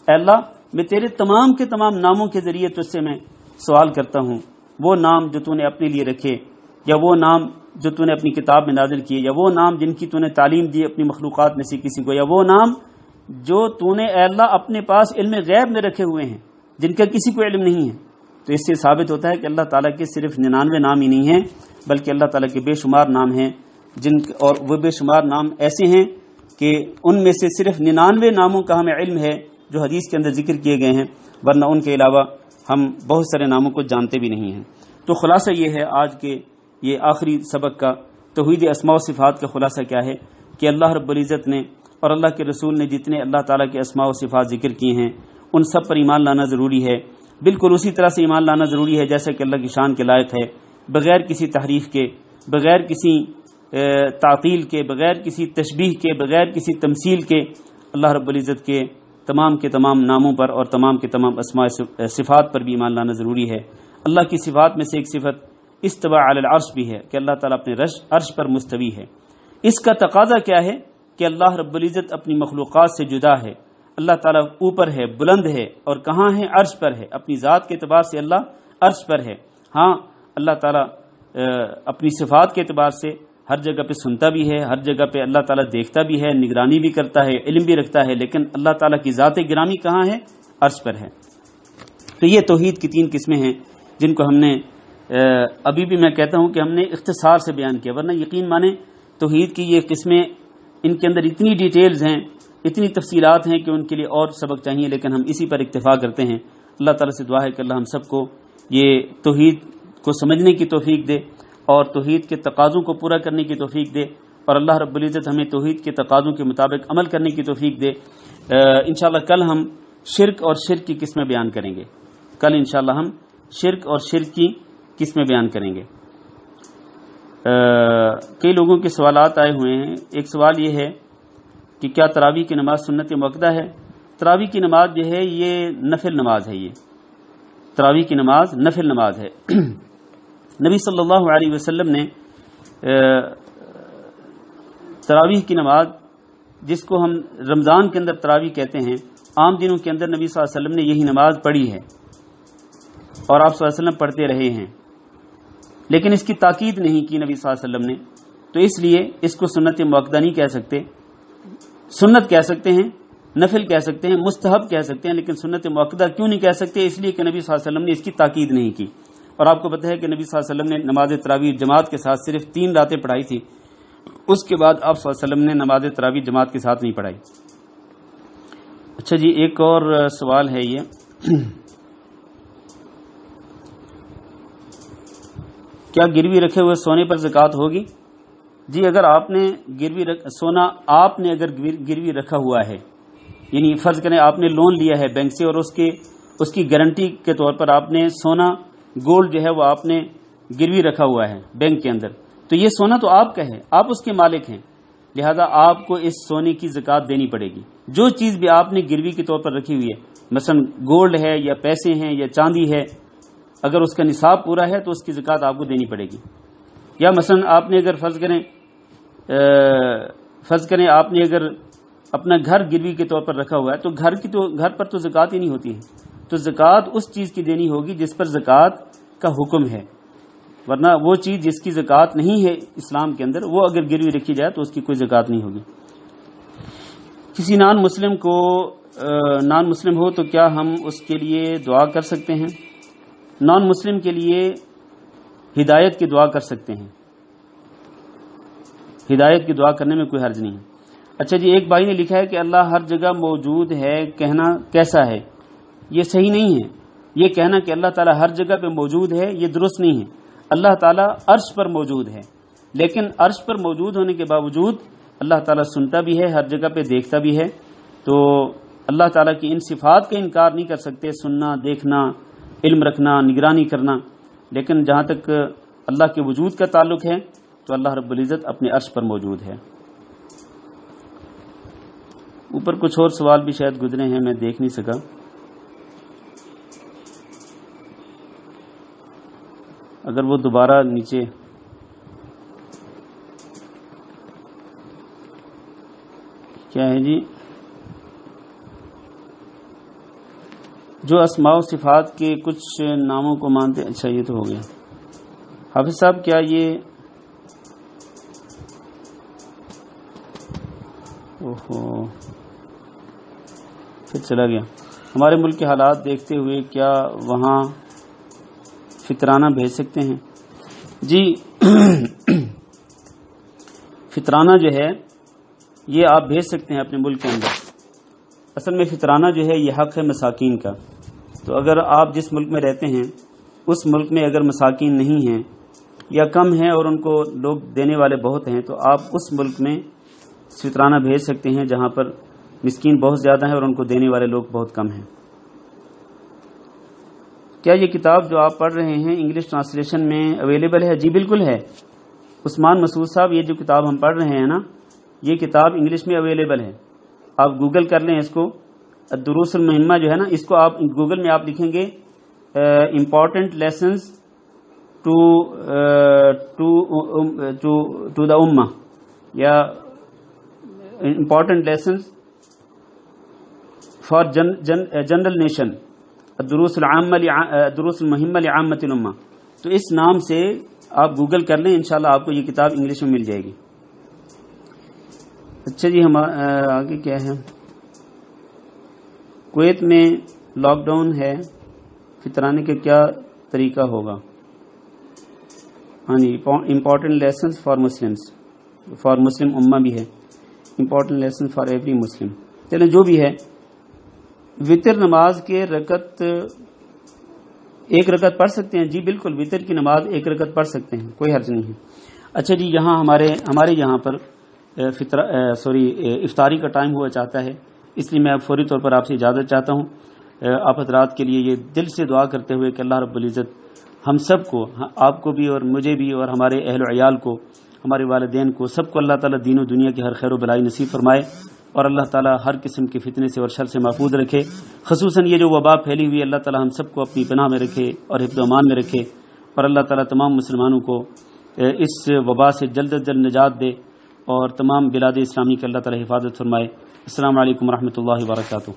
اے اللہ، میں تیرے تمام کے تمام ناموں کے ذریعے تجھ سے میں سوال کرتا ہوں، وہ نام جو تو نے اپنے لیے رکھے، یا وہ نام جو تو نے اپنی کتاب میں نازل کیے، یا وہ نام جن کی تو نے تعلیم دی اپنی مخلوقات میں سے کسی کو، یا وہ نام جو تو نے اے اللہ اپنے پاس علم غیب میں رکھے ہوئے ہیں جن کا کسی کو علم نہیں ہے۔ تو اس سے ثابت ہوتا ہے کہ اللہ تعالیٰ کے صرف 99 نام ہی نہیں ہیں، بلکہ اللہ تعالیٰ کے بے شمار نام ہیں، اور وہ بے شمار نام ایسے ہیں کہ ان میں سے صرف 99 ناموں کا ہمیں علم ہے جو حدیث کے اندر ذکر کیے گئے ہیں، ورنہ ان کے علاوہ ہم بہت سارے ناموں کو جانتے بھی نہیں ہیں۔ تو خلاصہ یہ ہے آج کے یہ آخری سبق کا، توحید اسماء و صفات کا خلاصہ کیا ہے کہ اللہ رب العزت نے اور اللہ کے رسول نے جتنے اللہ تعالیٰ کے اسماء و صفات ذکر کیے ہیں ان سب پر ایمان لانا ضروری ہے۔ بالکل اسی طرح سے ایمان لانا ضروری ہے جیسا کہ اللہ کی شان کے لائق ہے، بغیر کسی تحریف کے، بغیر کسی تعطیل کے، بغیر کسی تشبیہ کے، بغیر کسی تمثیل کے اللہ رب العزت کے تمام ناموں پر اور تمام کے تمام اسماء صفات پر بھی ایمان لانا ضروری ہے۔ اللہ کی صفات میں سے ایک صفت استوا علی العرش بھی ہے کہ اللہ تعالیٰ اپنے عرش پر مستوی ہے۔ اس کا تقاضا کیا ہے کہ اللہ رب العزت اپنی مخلوقات سے جدا ہے، اللہ تعالیٰ اوپر ہے، بلند ہے، اور کہاں ہے؟ عرش پر ہے۔ اپنی ذات کے اعتبار سے اللہ عرش پر ہے۔ ہاں، اللہ تعالیٰ اپنی صفات کے اعتبار سے ہر جگہ پہ سنتا بھی ہے، ہر جگہ پہ اللہ تعالیٰ دیکھتا بھی ہے، نگرانی بھی کرتا ہے، علم بھی رکھتا ہے، لیکن اللہ تعالیٰ کی ذات گرامی کہاں ہے؟ عرش پر ہے۔ تو یہ توحید کی 3 قسمیں ہیں جن کو ہم نے ابھی بھی میں کہتا ہوں کہ ہم نے اختصار سے بیان کیا، ورنہ یقین مانیں توحید کی یہ قسمیں، ان کے اندر اتنی ڈیٹیلز ہیں، اتنی تفصیلات ہیں کہ ان کے لیے اور سبق چاہیے، لیکن ہم اسی پر اکتفا کرتے ہیں۔ اللہ تعالیٰ سے دعا ہے کہ اللہ ہم سب کو یہ توحید کو سمجھنے کی توفیق دے اور توحید کے تقاضوں کو پورا کرنے کی توفیق دے، اور اللہ رب العزت ہمیں توحید کے تقاضوں کے مطابق عمل کرنے کی توفیق دے۔ انشاءاللہ کل ہم شرک اور شرک کی قسمیں بیان کریں گے۔ کل انشاءاللہ ہم شرک اور شرک کی قسمیں بیان کریں گے۔ کئی لوگوں کے سوالات آئے ہوئے ہیں۔ ایک سوال یہ ہے کہ کیا تراویح کی نماز سنت مؤکدہ ہے؟ تراویح کی نماز جو ہے یہ نفل نماز ہے، یہ تراویح کی نماز نفل نماز ہے۔ نبی صلی اللہ علیہ وسلم نے تراویح کی نماز، جس کو ہم رمضان کے اندر تراویح کہتے ہیں، عام دنوں کے اندر نبی صلی اللہ علیہ وسلم نے یہی نماز پڑھی ہے اور آپ صلی اللہ علیہ وسلم پڑھتے رہے ہیں، لیکن اس کی تاکید نہیں کی نبی صلی اللہ علیہ وسلم نے، تو اس لیے اس کو سنت مؤکدہ نہیں کہہ سکتے، سنت کہہ سکتے ہیں، نفل کہہ سکتے ہیں، مستحب کہہ سکتے ہیں، لیکن سنت مؤکدہ کیوں نہیں کہہ سکتے؟ اس لیے کہ نبی صلی اللہ علیہ وسلم نے اس کی تاکید نہیں کی۔ اور آپ کو پتہ ہے کہ نبی صلی اللہ علیہ وسلم نے نماز تراویح جماعت کے ساتھ صرف 3 راتیں پڑھائی تھی، اس کے بعد آپ صلی اللہ علیہ وسلم نے نماز تراویح جماعت کے ساتھ نہیں پڑھائی۔ اچھا جی، ایک اور سوال ہے یہ، کیا گروی رکھے ہوئے سونے پر زکوٰۃ ہوگی؟ جی، اگر آپ نے سونا آپ نے اگر گروی رکھا ہوا ہے، یعنی فرض کریں آپ نے لون لیا ہے بینک سے اور اس کی گارنٹی کے طور پر آپ نے سونا گولڈ جو ہے وہ آپ نے گروی رکھا ہوا ہے بینک کے اندر، تو یہ سونا تو آپ کا ہے، آپ اس کے مالک ہیں، لہذا آپ کو اس سونے کی زکوٰۃ دینی پڑے گی۔ جو چیز بھی آپ نے گروی کے طور پر رکھی ہوئی ہے، مثلا گولڈ ہے یا پیسے ہیں یا چاندی ہے، اگر اس کا نصاب پورا ہے تو اس کی زکوٰۃ آپ کو دینی پڑے گی۔ یا مثلا آپ نے اگر فرض کریں آپ نے اگر اپنا گھر گروی کے طور پر رکھا ہوا ہے تو گھر پر تو زکوٰۃ ہی نہیں ہوتی ہے، تو زکوٰۃ اس چیز کی دینی ہوگی جس پر زکوٰۃ کا حکم ہے، ورنہ وہ چیز جس کی زکوٰۃ نہیں ہے اسلام کے اندر، وہ اگر گروی رکھی جائے تو اس کی کوئی زکوٰۃ نہیں ہوگی۔ کسی نان مسلم ہو تو کیا ہم اس کے لیے دعا کر سکتے ہیں؟ نان مسلم کے لیے ہدایت کی دعا کر سکتے ہیں، ہدایت کی دعا کرنے میں کوئی حرج نہیں ہے۔ اچھا جی، ایک بھائی نے لکھا ہے کہ اللہ ہر جگہ موجود ہے کہنا کیسا ہے؟ یہ صحیح نہیں ہے، یہ کہنا کہ اللہ تعالیٰ ہر جگہ پہ موجود ہے یہ درست نہیں ہے۔ اللہ تعالیٰ عرش پر موجود ہے، لیکن عرش پر موجود ہونے کے باوجود اللہ تعالیٰ سنتا بھی ہے، ہر جگہ پہ دیکھتا بھی ہے، تو اللہ تعالیٰ کی ان صفات کا انکار نہیں کر سکتے، سننا، دیکھنا، علم رکھنا، نگرانی کرنا، لیکن جہاں تک اللہ کے وجود کا تعلق ہے تو اللہ رب العزت اپنے عرش پر موجود ہے۔ اوپر کچھ اور سوال بھی شاید گزرے ہیں، میں دیکھ نہیں سکا۔ اگر وہ دوبارہ نیچے کیا ہے جی، جو اسماء و صفات کے کچھ ناموں کو مانتے، اچھا یہ تو ہو گیا۔ حافظ صاحب کیا یہ پھر چلا گیا، ہمارے ملک کے حالات دیکھتے ہوئے کیا وہاں فطرانہ بھیج سکتے ہیں؟ جی فطرانہ جو ہے یہ آپ بھیج سکتے ہیں اپنے ملک کے اندر۔ اصل میں فطرانہ جو ہے یہ حق ہے مساکین کا، تو اگر آپ جس ملک میں رہتے ہیں اس ملک میں اگر مساکین نہیں ہیں یا کم ہیں اور ان کو لوگ دینے والے بہت ہیں، تو آپ اس ملک میں فطرانہ بھیج سکتے ہیں جہاں پر مسکین بہت زیادہ ہیں اور ان کو دینے والے لوگ بہت کم ہیں۔ کیا یہ کتاب جو آپ پڑھ رہے ہیں انگلش ٹرانسلیشن میں اویلیبل ہے؟ جی بالکل ہے عثمان مسعود صاحب، یہ جو کتاب ہم پڑھ رہے ہیں نا، یہ کتاب انگلش میں اویلیبل ہے، آپ گوگل کر لیں اس کو، الدروس المہمہ جو ہے نا، اس کو آپ گوگل میں آپ لکھیں گے امپورٹنٹ لیسنز ٹو دا امہ، یا important lessons for general nation, الدروس المہمہ لعامۃ الامہ، تو اس نام سے آپ گوگل کر لیں، انشاءاللہ آپ کو یہ کتاب انگلش میں مل جائے گی۔ اچھا جی، ہم آگے کیا ہے، کویت میں لاک ڈاؤن ہے، فطرانے کا کیا طریقہ ہوگا؟ ہاں جی، important lessons for Muslims, for Muslim امہ بھی ہے، important lesson for every Muslim. چلیں جو بھی ہے، وطر نماز کے ایک رکعت پڑھ سکتے ہیں؟ جی بالکل، وطر کی نماز 1 رکعت پڑھ سکتے ہیں، کوئی حرج نہیں ہے۔ اچھا جی، یہاں ہمارے یہاں پر افطاری کا ٹائم ہوا چاہتا ہے، اس لیے میں فوری طور پر آپ سے اجازت چاہتا ہوں۔ آپ حضرات کے لیے یہ دل سے دعا کرتے ہوئے کہ اللہ رب العزت ہم سب کو، آپ کو بھی اور مجھے بھی اور ہمارے اہل و عیال کو، ہمارے والدین کو، سب کو اللہ تعالیٰ دین و دنیا کی ہر خیر و بلائی نصیب فرمائے۔ اور اللہ تعالیٰ ہر قسم کے فتنے سے اور شر سے محفوظ رکھے. خصوصاً یہ جو وبا پھیلی ہوئی ہے اللہ تعالیٰ ہم سب کو اپنی پناہ میں رکھے اور حفظ و امان میں رکھے، اور اللہ تعالیٰ تمام مسلمانوں کو اس وبا سے جلد از جلد نجات دے اور تمام بلاد اسلامی کی اللہ تعالیٰ حفاظت فرمائے. السلام علیکم ورحمۃ اللہ وبرکاتہ.